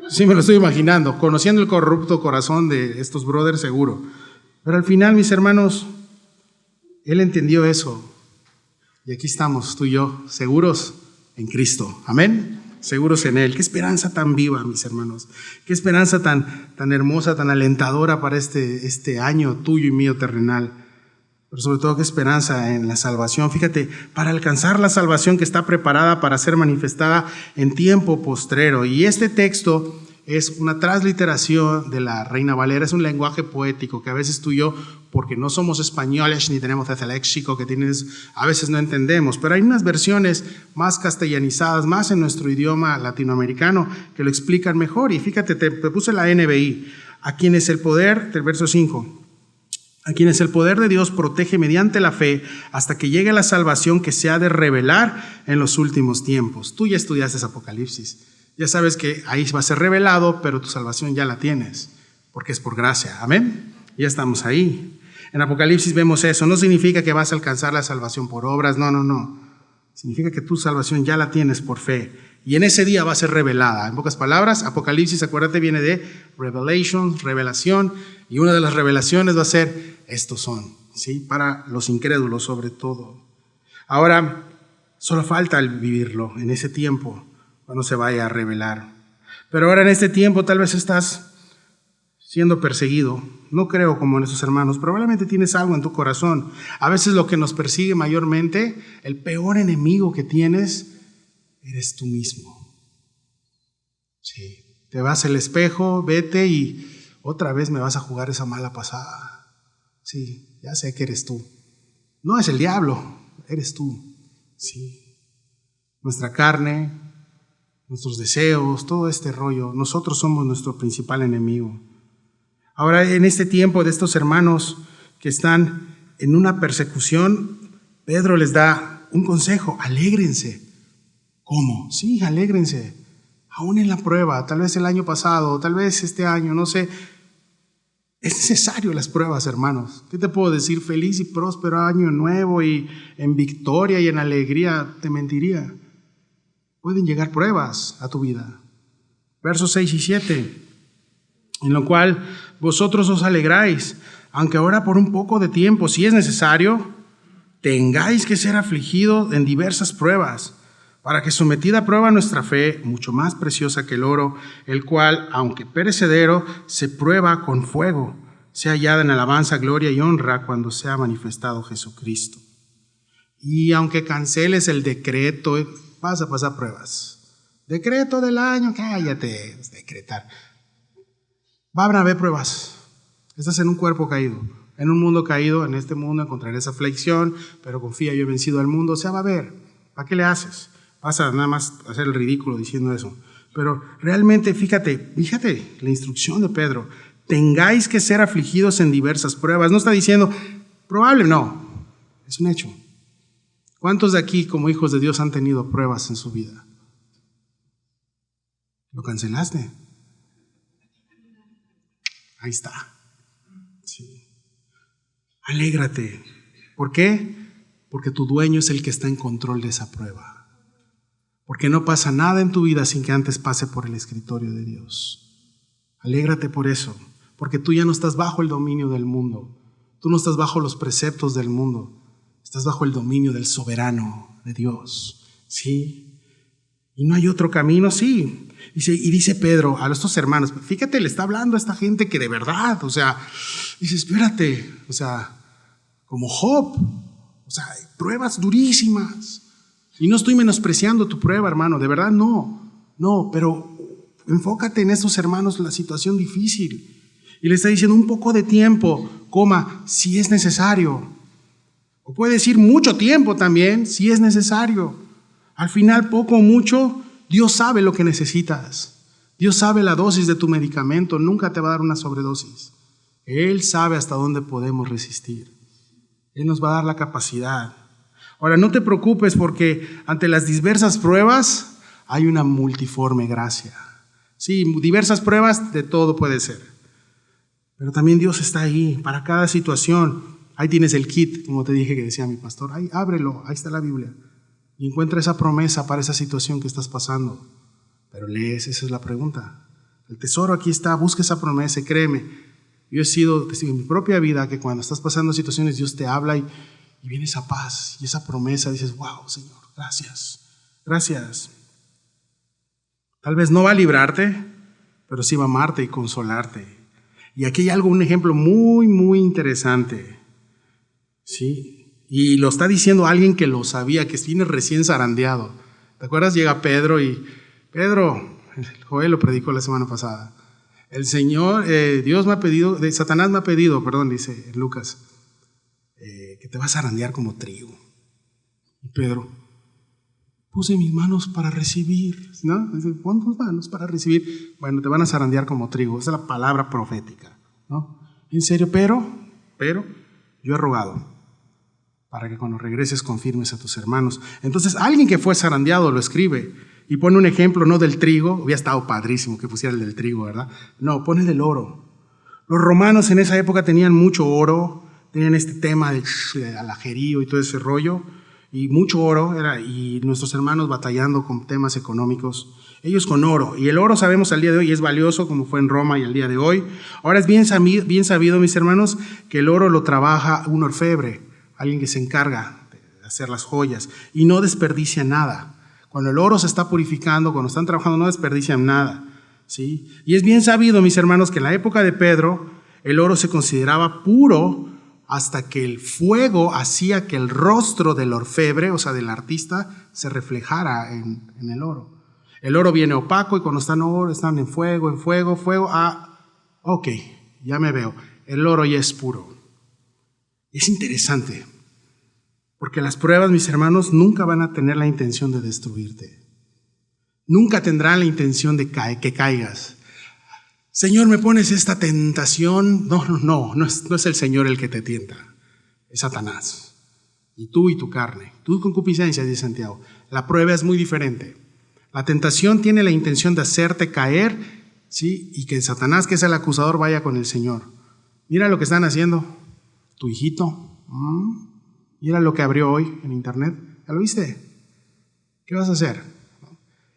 sí me lo estoy imaginando, conociendo el corrupto corazón de estos brothers, seguro. Pero al final, mis hermanos, él entendió eso. Y aquí estamos, tú y yo, seguros en Cristo. Amén. Seguros en Él. Qué esperanza tan viva, mis hermanos. Qué esperanza tan hermosa, tan alentadora para este año tuyo y mío terrenal. Pero sobre todo, qué esperanza en la salvación. Fíjate, para alcanzar la salvación que está preparada para ser manifestada en tiempo postrero. Y este texto es una transliteración de la Reina Valera, es un lenguaje poético que a veces tú y yo, porque no somos españoles ni tenemos ese léxico que tienes, a veces no entendemos, pero hay unas versiones más castellanizadas, más en nuestro idioma latinoamericano, que lo explican mejor. Y fíjate, te puse la NBI, a quienes el poder, del verso 5, a quienes el poder de Dios protege mediante la fe hasta que llegue la salvación que se ha de revelar en los últimos tiempos. Tú ya estudiaste Apocalipsis. Ya sabes que ahí va a ser revelado, pero tu salvación ya la tienes, porque es por gracia. Amén. Ya estamos ahí. En Apocalipsis vemos eso. No significa que vas a alcanzar la salvación por obras. No. Significa que tu salvación ya la tienes por fe. Y en ese día va a ser revelada. En pocas palabras, Apocalipsis, acuérdate, viene de revelation, revelación. Y una de las revelaciones va a ser, estos son, ¿sí? Para los incrédulos sobre todo. Ahora, solo falta el vivirlo en ese tiempo, cuando se vaya a revelar. Pero ahora en este tiempo tal vez estás siendo perseguido. No creo como en esos hermanos. Probablemente tienes algo en tu corazón. A veces lo que nos persigue mayormente, el peor enemigo que tienes, eres tú mismo. Sí. Te vas al espejo, vete y otra vez me vas a jugar esa mala pasada. Sí, ya sé que eres tú. No es el diablo, eres tú. Sí. Nuestra carne, nuestros deseos, todo este rollo, nosotros somos nuestro principal enemigo. Ahora, en este tiempo de estos hermanos que están en una persecución, Pedro les da un consejo: alégrense. ¿Cómo? Sí, alégrense. Aún en la prueba, tal vez el año pasado, tal vez este año, no sé. Es necesario las pruebas, hermanos. ¿Qué te puedo decir? Feliz y próspero año nuevo y en victoria y en alegría, te mentiría. Pueden llegar pruebas a tu vida. Versos 6 y 7, en lo cual vosotros os alegráis, aunque ahora por un poco de tiempo, si es necesario, tengáis que ser afligidos en diversas pruebas, para que sometida a prueba nuestra fe, mucho más preciosa que el oro, el cual, aunque perecedero, se prueba con fuego, sea hallada en alabanza, gloria y honra cuando sea manifestado Jesucristo. Y aunque canceles el decreto, vas a pasar pruebas. Decreto del año, cállate, decretar. Van a haber pruebas. Estás en un cuerpo caído, en un mundo caído. En este mundo encontrarás aflicción, pero confía, yo he vencido al mundo. O sea, va a haber. ¿Para qué le haces? Vas a nada más hacer el ridículo diciendo eso. Pero realmente, fíjate la instrucción de Pedro. Tengáis que ser afligidos en diversas pruebas. No está diciendo, probable, no. Es un hecho. ¿Cuántos de aquí, como hijos de Dios, han tenido pruebas en su vida? ¿Lo cancelaste? Ahí está. Sí. Alégrate. ¿Por qué? porque tu dueño es el que está en control de esa prueba. Porque no pasa nada en tu vida sin que antes pase por el escritorio de Dios. Alégrate por eso, porque tú ya no estás bajo el dominio del mundo. Tú no estás bajo los preceptos del mundo. Estás bajo el dominio del soberano de Dios. ¿Sí? Y no hay otro camino, sí. Dice Pedro a estos hermanos, fíjate, le está hablando a esta gente que de verdad, dice, espérate, como Job, pruebas durísimas. Y no estoy menospreciando tu prueba, hermano, de verdad no, pero enfócate en estos hermanos, la situación difícil. Y le está diciendo un poco de tiempo, si es necesario. O puede decir mucho tiempo también, si es necesario. Al final, poco o mucho, Dios sabe lo que necesitas. Dios sabe la dosis de tu medicamento, nunca te va a dar una sobredosis. Él sabe hasta dónde podemos resistir. Él nos va a dar la capacidad. Ahora, no te preocupes porque ante las diversas pruebas hay una multiforme gracia. Sí, diversas pruebas de todo puede ser. Pero también Dios está ahí para cada situación. Ahí tienes el kit, como te dije que decía mi pastor. Ahí, ábrelo, ahí está la Biblia. Y encuentra esa promesa para esa situación que estás pasando. Pero lees, esa es la pregunta. El tesoro aquí está, busca esa promesa y créeme. Yo he sido testigo en mi propia vida que cuando estás pasando situaciones, Dios te habla y viene esa paz y esa promesa. Dices, wow, Señor, gracias. Tal vez no va a librarte, pero sí va a amarte y consolarte. Y aquí hay un ejemplo muy, muy interesante. ¿Sí? Y lo está diciendo alguien que lo sabía, que viene recién zarandeado. ¿Te acuerdas? Llega Pedro y Joel lo predicó la semana pasada. El Señor, Satanás me ha pedido, dice Lucas, que te vas a zarandear como trigo. Y Pedro, puse mis manos para recibir, ¿no? Dice, pon tus manos para recibir. Bueno, te van a zarandear como trigo. Esa es la palabra profética, ¿no? En serio, pero yo he rogado para que cuando regreses confirmes a tus hermanos. Entonces, alguien que fue zarandeado lo escribe y pone un ejemplo, no del trigo. Hubiera estado padrísimo que pusiera el del trigo, ¿verdad? No, pone el del oro. Los romanos en esa época tenían mucho oro, tenían este tema de alajerío y todo ese rollo, y mucho oro, y nuestros hermanos batallando con temas económicos, ellos con oro. Y el oro sabemos al día de hoy es valioso, como fue en Roma y al día de hoy. Ahora es bien sabido, mis hermanos, que el oro lo trabaja un orfebre, alguien que se encarga de hacer las joyas y no desperdicia nada. Cuando el oro se está purificando, cuando están trabajando, no desperdician nada, ¿sí? Y es bien sabido, mis hermanos, que en la época de Pedro el oro se consideraba puro hasta que el fuego hacía que el rostro del orfebre, del artista, se reflejara en el oro. El oro viene opaco y cuando están en fuego, ok, ya me veo, el oro ya es puro. Es interesante, porque las pruebas, mis hermanos, nunca van a tener la intención de destruirte. Nunca tendrán la intención de que caigas. Señor, ¿me pones esta tentación? No es el Señor el que te tienta, es Satanás. Y tú y tu carne, tu concupiscencia, dice Santiago. La prueba es muy diferente. La tentación tiene la intención de hacerte caer, ¿sí? Y que Satanás, que es el acusador, vaya con el Señor. Mira lo que están haciendo. Tu hijito, mira lo que abrió hoy en internet, ¿ya lo viste? ¿Qué vas a hacer?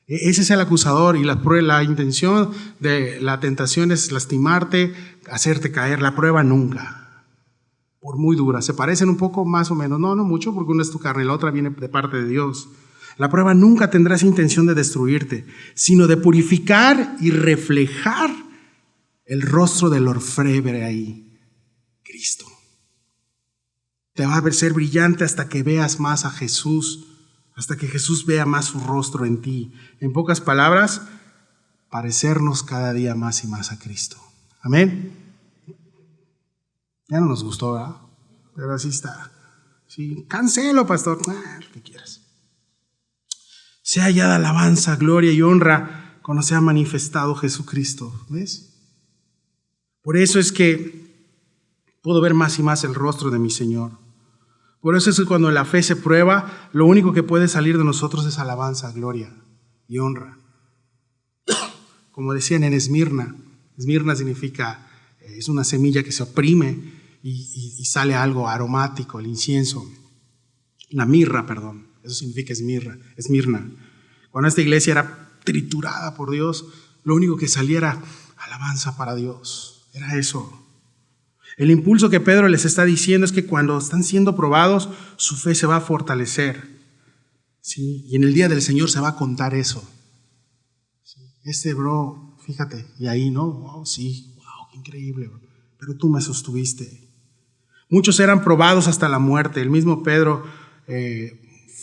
Ese es el acusador y la intención de la tentación es lastimarte, hacerte caer. La prueba nunca, por muy dura. Se parecen un poco más o menos, no mucho, porque una es tu carne y la otra viene de parte de Dios. La prueba nunca tendrá esa intención de destruirte, sino de purificar y reflejar el rostro del orfebre ahí, Cristo. Te va a ser brillante hasta que veas más a Jesús, hasta que Jesús vea más su rostro en ti. En pocas palabras, parecernos cada día más y más a Cristo. Amén. Ya no nos gustó, ¿verdad? Pero así está. Sí, cancelo, pastor. Lo que quieras. Sea hallada alabanza, gloria y honra cuando se ha manifestado Jesucristo. ¿Ves? Por eso es que puedo ver más y más el rostro de mi Señor. Por eso es que cuando la fe se prueba, lo único que puede salir de nosotros es alabanza, gloria y honra. Como decían en Esmirna significa, es una semilla que se oprime y sale algo aromático, el incienso. La mirra, perdón. Eso significa Esmirna. Cuando esta iglesia era triturada por Dios, lo único que salía era alabanza para Dios. Era eso. El impulso que Pedro les está diciendo es que cuando están siendo probados, su fe se va a fortalecer. ¿Sí? Y en el día del Señor se va a contar eso. ¿Sí? Bro, fíjate, y ahí, ¿no? Wow, sí, wow, qué increíble, bro. Pero tú me sostuviste. Muchos eran probados hasta la muerte. El mismo Pedro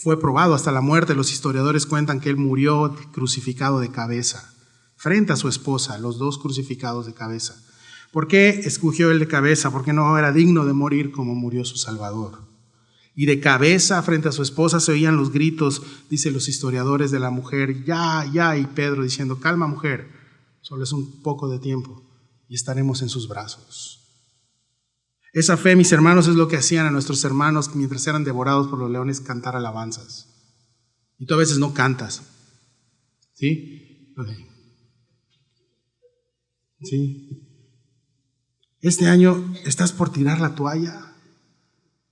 fue probado hasta la muerte. Los historiadores cuentan que él murió crucificado de cabeza, frente a su esposa, los dos crucificados de cabeza. ¿Por qué escogió él de cabeza? Porque no era digno de morir como murió su Salvador. Y de cabeza frente a su esposa se oían los gritos, dicen los historiadores, de la mujer, ya, ya, y Pedro diciendo, calma mujer, solo es un poco de tiempo y estaremos en sus brazos. Esa fe, mis hermanos, es lo que hacían a nuestros hermanos mientras eran devorados por los leones, cantar alabanzas. Y tú a veces no cantas. ¿Sí? Okay. ¿Sí? Este año estás por tirar la toalla.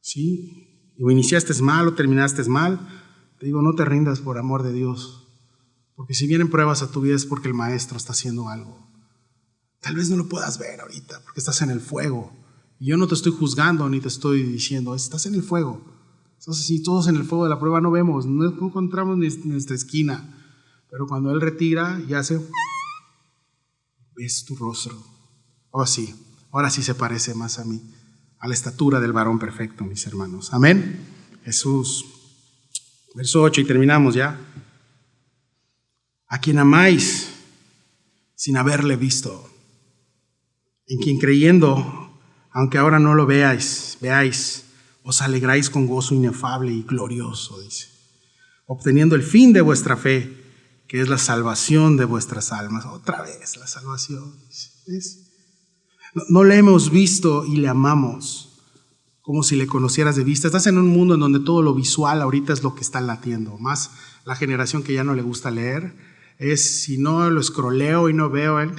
¿Sí? O iniciaste mal o terminaste mal. Te digo, no te rindas por amor de Dios. Porque si vienen pruebas a tu vida es porque el maestro está haciendo algo. Tal vez no lo puedas ver ahorita porque estás en el fuego. Y yo no te estoy juzgando ni te estoy diciendo, estás en el fuego. Entonces, si todos en el fuego de la prueba no vemos, no encontramos nuestra esquina. Pero cuando Él retira y hace, ves tu rostro. Oh sí, ahora sí se parece más a mí, a la estatura del varón perfecto, mis hermanos. Amén. Jesús. Verso 8 y terminamos ya. A quien amáis sin haberle visto, en quien creyendo, aunque ahora no lo veáis, os alegráis con gozo inefable y glorioso, dice, obteniendo el fin de vuestra fe, que es la salvación de vuestras almas. Otra vez la salvación, dice. ¿Ves? No le hemos visto y le amamos como si le conocieras de vista. Estás en un mundo en donde todo lo visual ahorita es lo que está latiendo. Más la generación que ya no le gusta leer es, si no lo scrolleo y no veo el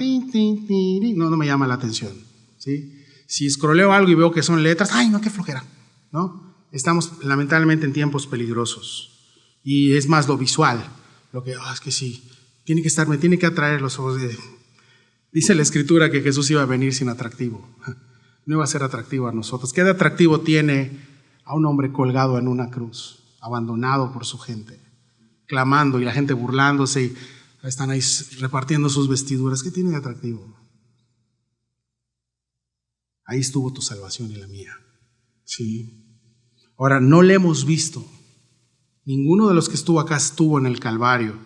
no me llama la atención. ¿Sí? Si scrolleo algo y veo que son letras, ¡ay, no, qué flojera! ¿No? Estamos lamentablemente en tiempos peligrosos. Y es más lo visual. Lo que, es que sí, me tiene que atraer los ojos. Dice la Escritura que Jesús iba a venir sin atractivo. No iba a ser atractivo a nosotros. ¿Qué de atractivo tiene a un hombre colgado en una cruz, abandonado por su gente, clamando y la gente burlándose y están ahí repartiendo sus vestiduras? ¿Qué tiene de atractivo? Ahí estuvo tu salvación y la mía. Sí. Ahora, no le hemos visto. Ninguno de los que estuvo acá estuvo en el Calvario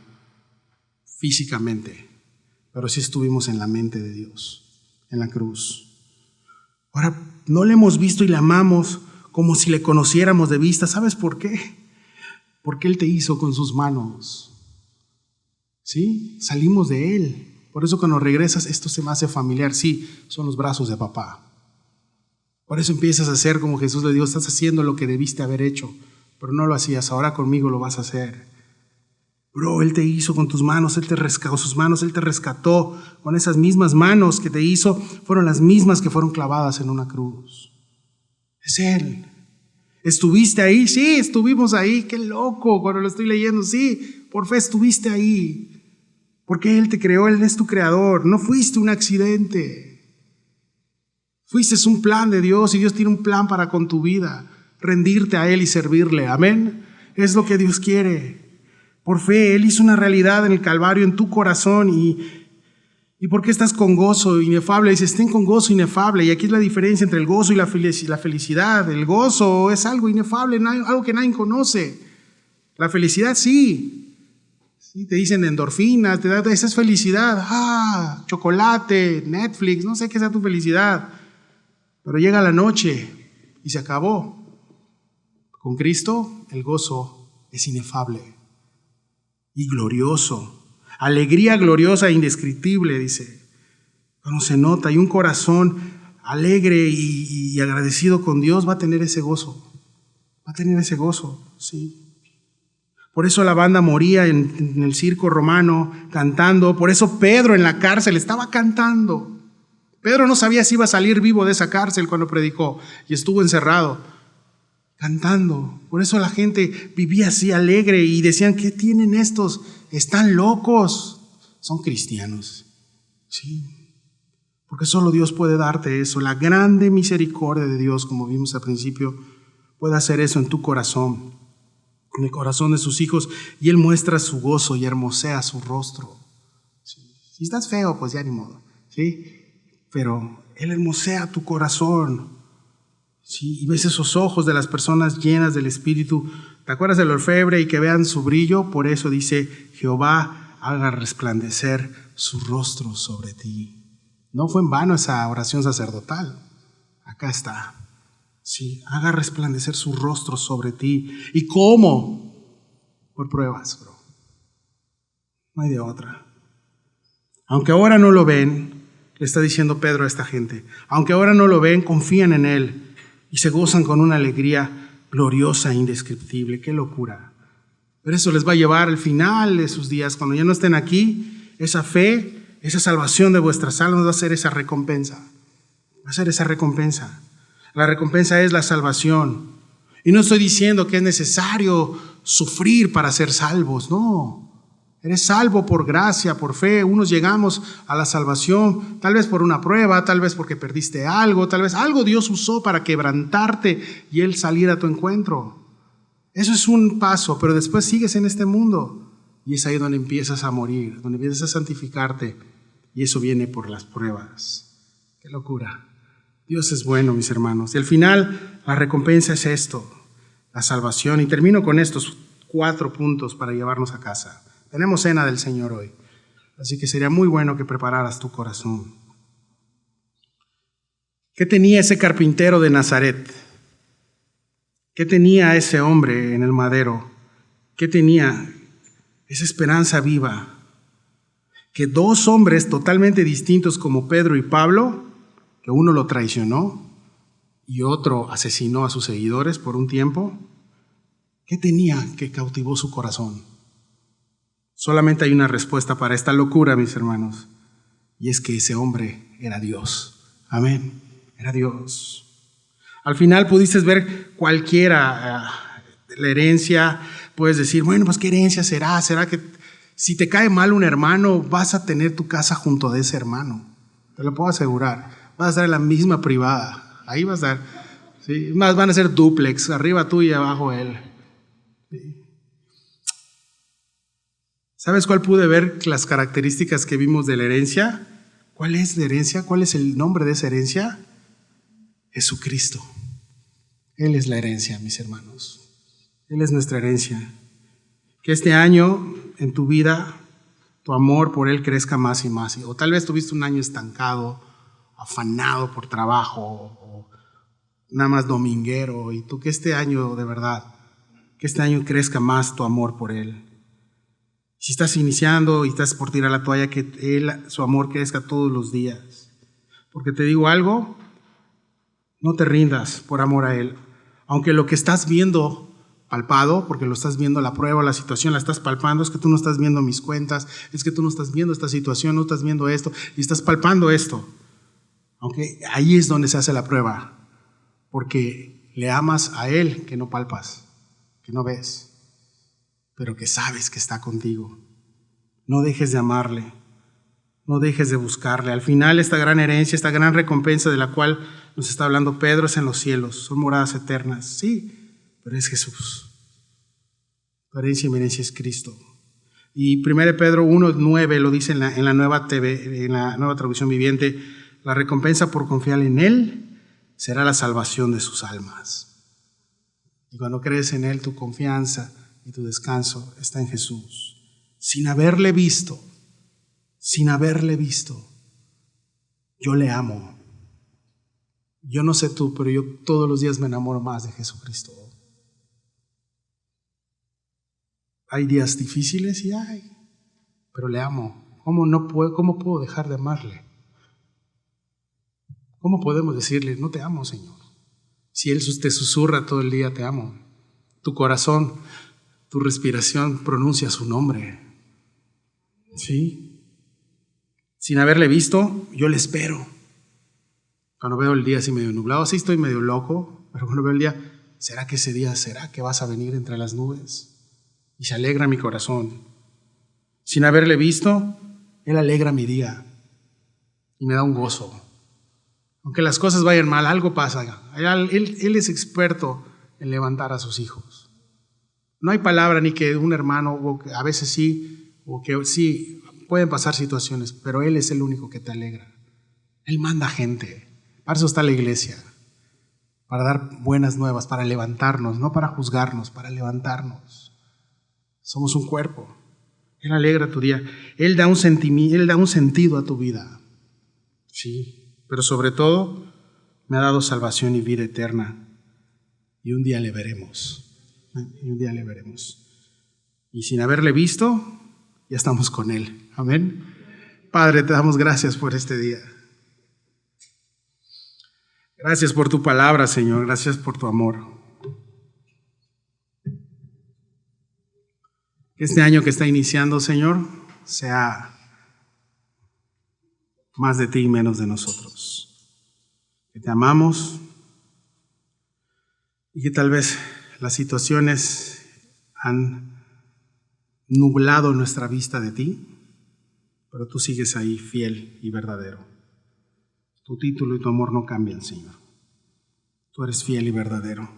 físicamente, pero sí estuvimos en la mente de Dios, en la cruz. Ahora, no le hemos visto y le amamos como si le conociéramos de vista. ¿Sabes por qué? Porque Él te hizo con sus manos. ¿Sí? Salimos de Él. Por eso cuando regresas, esto se me hace familiar. Sí, son los brazos de papá. Por eso empiezas a hacer como Jesús le dijo, estás haciendo lo que debiste haber hecho, pero no lo hacías, ahora conmigo lo vas a hacer. Bro, Él te hizo con tus manos, Él te rescató, sus manos, Él te rescató con esas mismas manos que te hizo, fueron las mismas que fueron clavadas en una cruz. Es Él. ¿Estuviste ahí? Sí, estuvimos ahí. Qué loco cuando lo estoy leyendo. Sí, por fe estuviste ahí. Porque Él te creó, Él es tu creador. No fuiste un accidente. Fuiste un plan de Dios y Dios tiene un plan para con tu vida. Rendirte a Él y servirle. Amén. Es lo que Dios quiere. Por fe, Él hizo una realidad en el Calvario, en tu corazón. ¿Y por qué estás con gozo inefable? Dice, estén con gozo inefable. Y aquí es la diferencia entre el gozo y la felicidad. El gozo es algo inefable, algo que nadie conoce. La felicidad sí. Sí, te dicen endorfinas, te da, esa es felicidad. Chocolate, Netflix, no sé qué sea tu felicidad. Pero llega la noche y se acabó. Con Cristo el gozo es inefable y glorioso. Alegría gloriosa e indescriptible, dice. Cuando se nota y un corazón alegre y agradecido con Dios va a tener ese gozo. Va a tener ese gozo, sí. Por eso la banda moría en el circo romano cantando. Por eso Pedro en la cárcel estaba cantando. Pedro no sabía si iba a salir vivo de esa cárcel cuando predicó y estuvo encerrado. cantando. Por eso la gente vivía así alegre y decían, ¿qué tienen estos? Están locos. Son cristianos. Sí, porque solo Dios puede darte eso. La grande misericordia de Dios, como vimos al principio, puede hacer eso en tu corazón, en el corazón de sus hijos, y Él muestra su gozo y hermosea su rostro. Sí. Si estás feo, pues ya ni modo, ¿sí? Pero Él hermosea tu corazón. Sí, y ves esos ojos de las personas llenas del Espíritu. ¿Te acuerdas del orfebre y que vean su brillo? Por eso dice, Jehová haga resplandecer su rostro sobre ti. No fue en vano esa oración sacerdotal. Acá está. Sí, haga resplandecer su rostro sobre ti. ¿Y cómo? Por pruebas, bro. No hay de otra. Aunque ahora no lo ven, le está diciendo Pedro a esta gente, aunque ahora no lo ven, confían en Él y se gozan con una alegría gloriosa e indescriptible. ¡Qué locura! Pero eso les va a llevar al final de sus días, cuando ya no estén aquí, esa fe, esa salvación de vuestras almas va a ser esa recompensa. Va a ser esa recompensa. La recompensa es la salvación. Y no estoy diciendo que es necesario sufrir para ser salvos, no. Eres salvo por gracia, por fe. Unos llegamos a la salvación, tal vez por una prueba, tal vez porque perdiste algo, tal vez algo Dios usó para quebrantarte y Él salir a tu encuentro. Eso es un paso, pero después sigues en este mundo y es ahí donde empiezas a morir, donde empiezas a santificarte, y eso viene por las pruebas. ¡Qué locura! Dios es bueno, mis hermanos. Y al final, la recompensa es esto, la salvación. Y termino con estos 4 puntos para llevarnos a casa. Tenemos cena del Señor hoy, así que sería muy bueno que prepararas tu corazón. ¿Qué tenía ese carpintero de Nazaret? ¿Qué tenía ese hombre en el madero? ¿Qué tenía? Esa esperanza viva. Que 2 hombres totalmente distintos como Pedro y Pablo, que uno lo traicionó y otro asesinó a sus seguidores por un tiempo, ¿qué tenía que cautivó su corazón? Solamente hay una respuesta para esta locura, mis hermanos, y es que ese hombre era Dios. Amén, era Dios. Al final pudiste ver cualquiera, la herencia, puedes decir, bueno, pues ¿qué herencia será? ¿Será que si te cae mal un hermano, vas a tener tu casa junto de ese hermano? Te lo puedo asegurar. Vas a estar en la misma privada. Ahí vas a estar. ¿Sí? Más van a ser dúplex, arriba tú y abajo él. ¿Sí? ¿Sabes cuál pude ver las características que vimos de la herencia? ¿Cuál es la herencia? ¿Cuál es el nombre de esa herencia? Jesucristo. Él es la herencia, mis hermanos. Él es nuestra herencia. Que este año en tu vida, tu amor por Él crezca más y más. O tal vez tuviste un año estancado, afanado por trabajo, o nada más dominguero, y tú que este año de verdad, que este año crezca más tu amor por Él. Si estás iniciando y estás por tirar la toalla, que su amor crezca todos los días. Porque te digo algo, no te rindas por amor a Él. Aunque lo que estás viendo palpado, porque lo estás viendo, la prueba, la situación, la estás palpando, es que tú no estás viendo mis cuentas, es que tú no estás viendo esta situación, no estás viendo esto, y estás palpando esto. Aunque ahí es donde se hace la prueba, porque le amas a Él que no palpas, que no ves, pero que sabes que está contigo. No dejes de amarle, no dejes de buscarle. Al final, esta gran herencia, esta gran recompensa de la cual nos está hablando Pedro es en los cielos, son moradas eternas, sí, pero es Jesús. Tu herencia y mi herencia es Cristo. Y 1 Pedro 1:9 lo dice en la nueva traducción viviente: la recompensa por confiar en Él será la salvación de sus almas. Y cuando crees en Él, tu confianza y tu descanso está en Jesús. Sin haberle visto, yo le amo. Yo no sé tú, pero yo todos los días me enamoro más de Jesucristo. Hay días difíciles y pero le amo. ¿Cómo puedo dejar de amarle? ¿Cómo podemos decirle, no te amo, Señor? Si Él te susurra todo el día, te amo. Tu corazón, tu respiración pronuncia su nombre. ¿Sí? Sin haberle visto, yo le espero. Cuando veo el día así medio nublado, sí estoy medio loco, pero cuando veo el día, ¿será que ese día será que vas a venir entre las nubes? Y se alegra mi corazón. Sin haberle visto, Él alegra mi día y me da un gozo. Aunque las cosas vayan mal, algo pasa. Él es experto en levantar a sus hijos. No hay palabra ni que un hermano, o que a veces sí, o que sí, pueden pasar situaciones, pero Él es el único que te alegra. Él manda gente. Para eso está la iglesia. Para dar buenas nuevas, para levantarnos, no para juzgarnos, para levantarnos. Somos un cuerpo. Él alegra tu día. Él da un sentido a tu vida. Sí, pero sobre todo me ha dado salvación y vida eterna. Y un día le veremos. Y un día le veremos. Y sin haberle visto, ya estamos con Él. Amén. Padre, te damos gracias por este día. Gracias por tu palabra, Señor. Gracias por tu amor. Que este año que está iniciando, Señor, sea más de ti y menos de nosotros. Que te amamos y que tal vez las situaciones han nublado nuestra vista de ti, pero tú sigues ahí fiel y verdadero. Tu título y tu amor no cambian, Señor. Tú eres fiel y verdadero.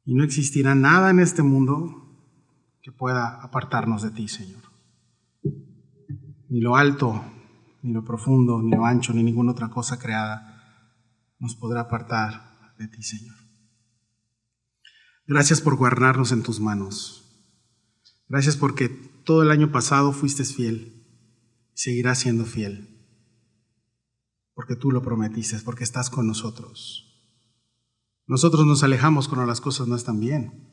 Y no existirá nada en este mundo que pueda apartarnos de ti, Señor. Ni lo alto, ni lo profundo, ni lo ancho, ni ninguna otra cosa creada nos podrá apartar de ti, Señor. Gracias por guardarnos en tus manos. Gracias porque todo el año pasado fuiste fiel y seguirás siendo fiel. Porque tú lo prometiste, porque estás con nosotros. Nosotros nos alejamos cuando las cosas no están bien.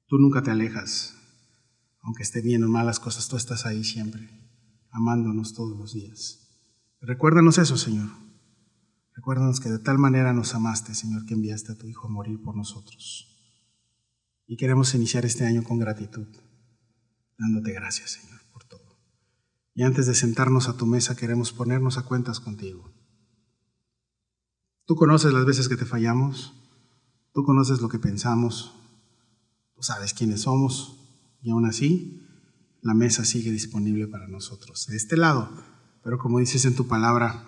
Tú nunca te alejas. Aunque esté bien o mal las cosas, tú estás ahí siempre, amándonos todos los días. Recuérdanos eso, Señor. Recuérdanos que de tal manera nos amaste, Señor, que enviaste a tu Hijo a morir por nosotros. Y queremos iniciar este año con gratitud, dándote gracias, Señor, por todo. Y antes de sentarnos a tu mesa, queremos ponernos a cuentas contigo. Tú conoces las veces que te fallamos, tú conoces lo que pensamos, tú sabes quiénes somos, y aún así, la mesa sigue disponible para nosotros, de este lado. Pero como dices en tu palabra,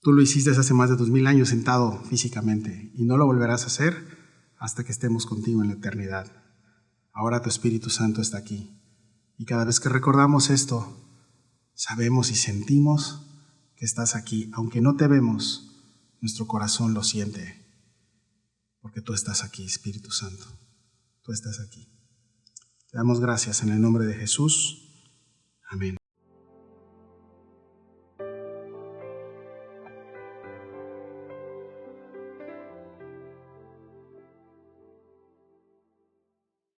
tú lo hiciste hace más de 2000 años sentado físicamente, y no lo volverás a hacer hasta que estemos contigo en la eternidad. Ahora tu Espíritu Santo está aquí, y cada vez que recordamos esto, sabemos y sentimos que estás aquí. Aunque no te vemos, nuestro corazón lo siente, porque tú estás aquí, Espíritu Santo. Tú estás aquí. Te damos gracias en el nombre de Jesús. Amén.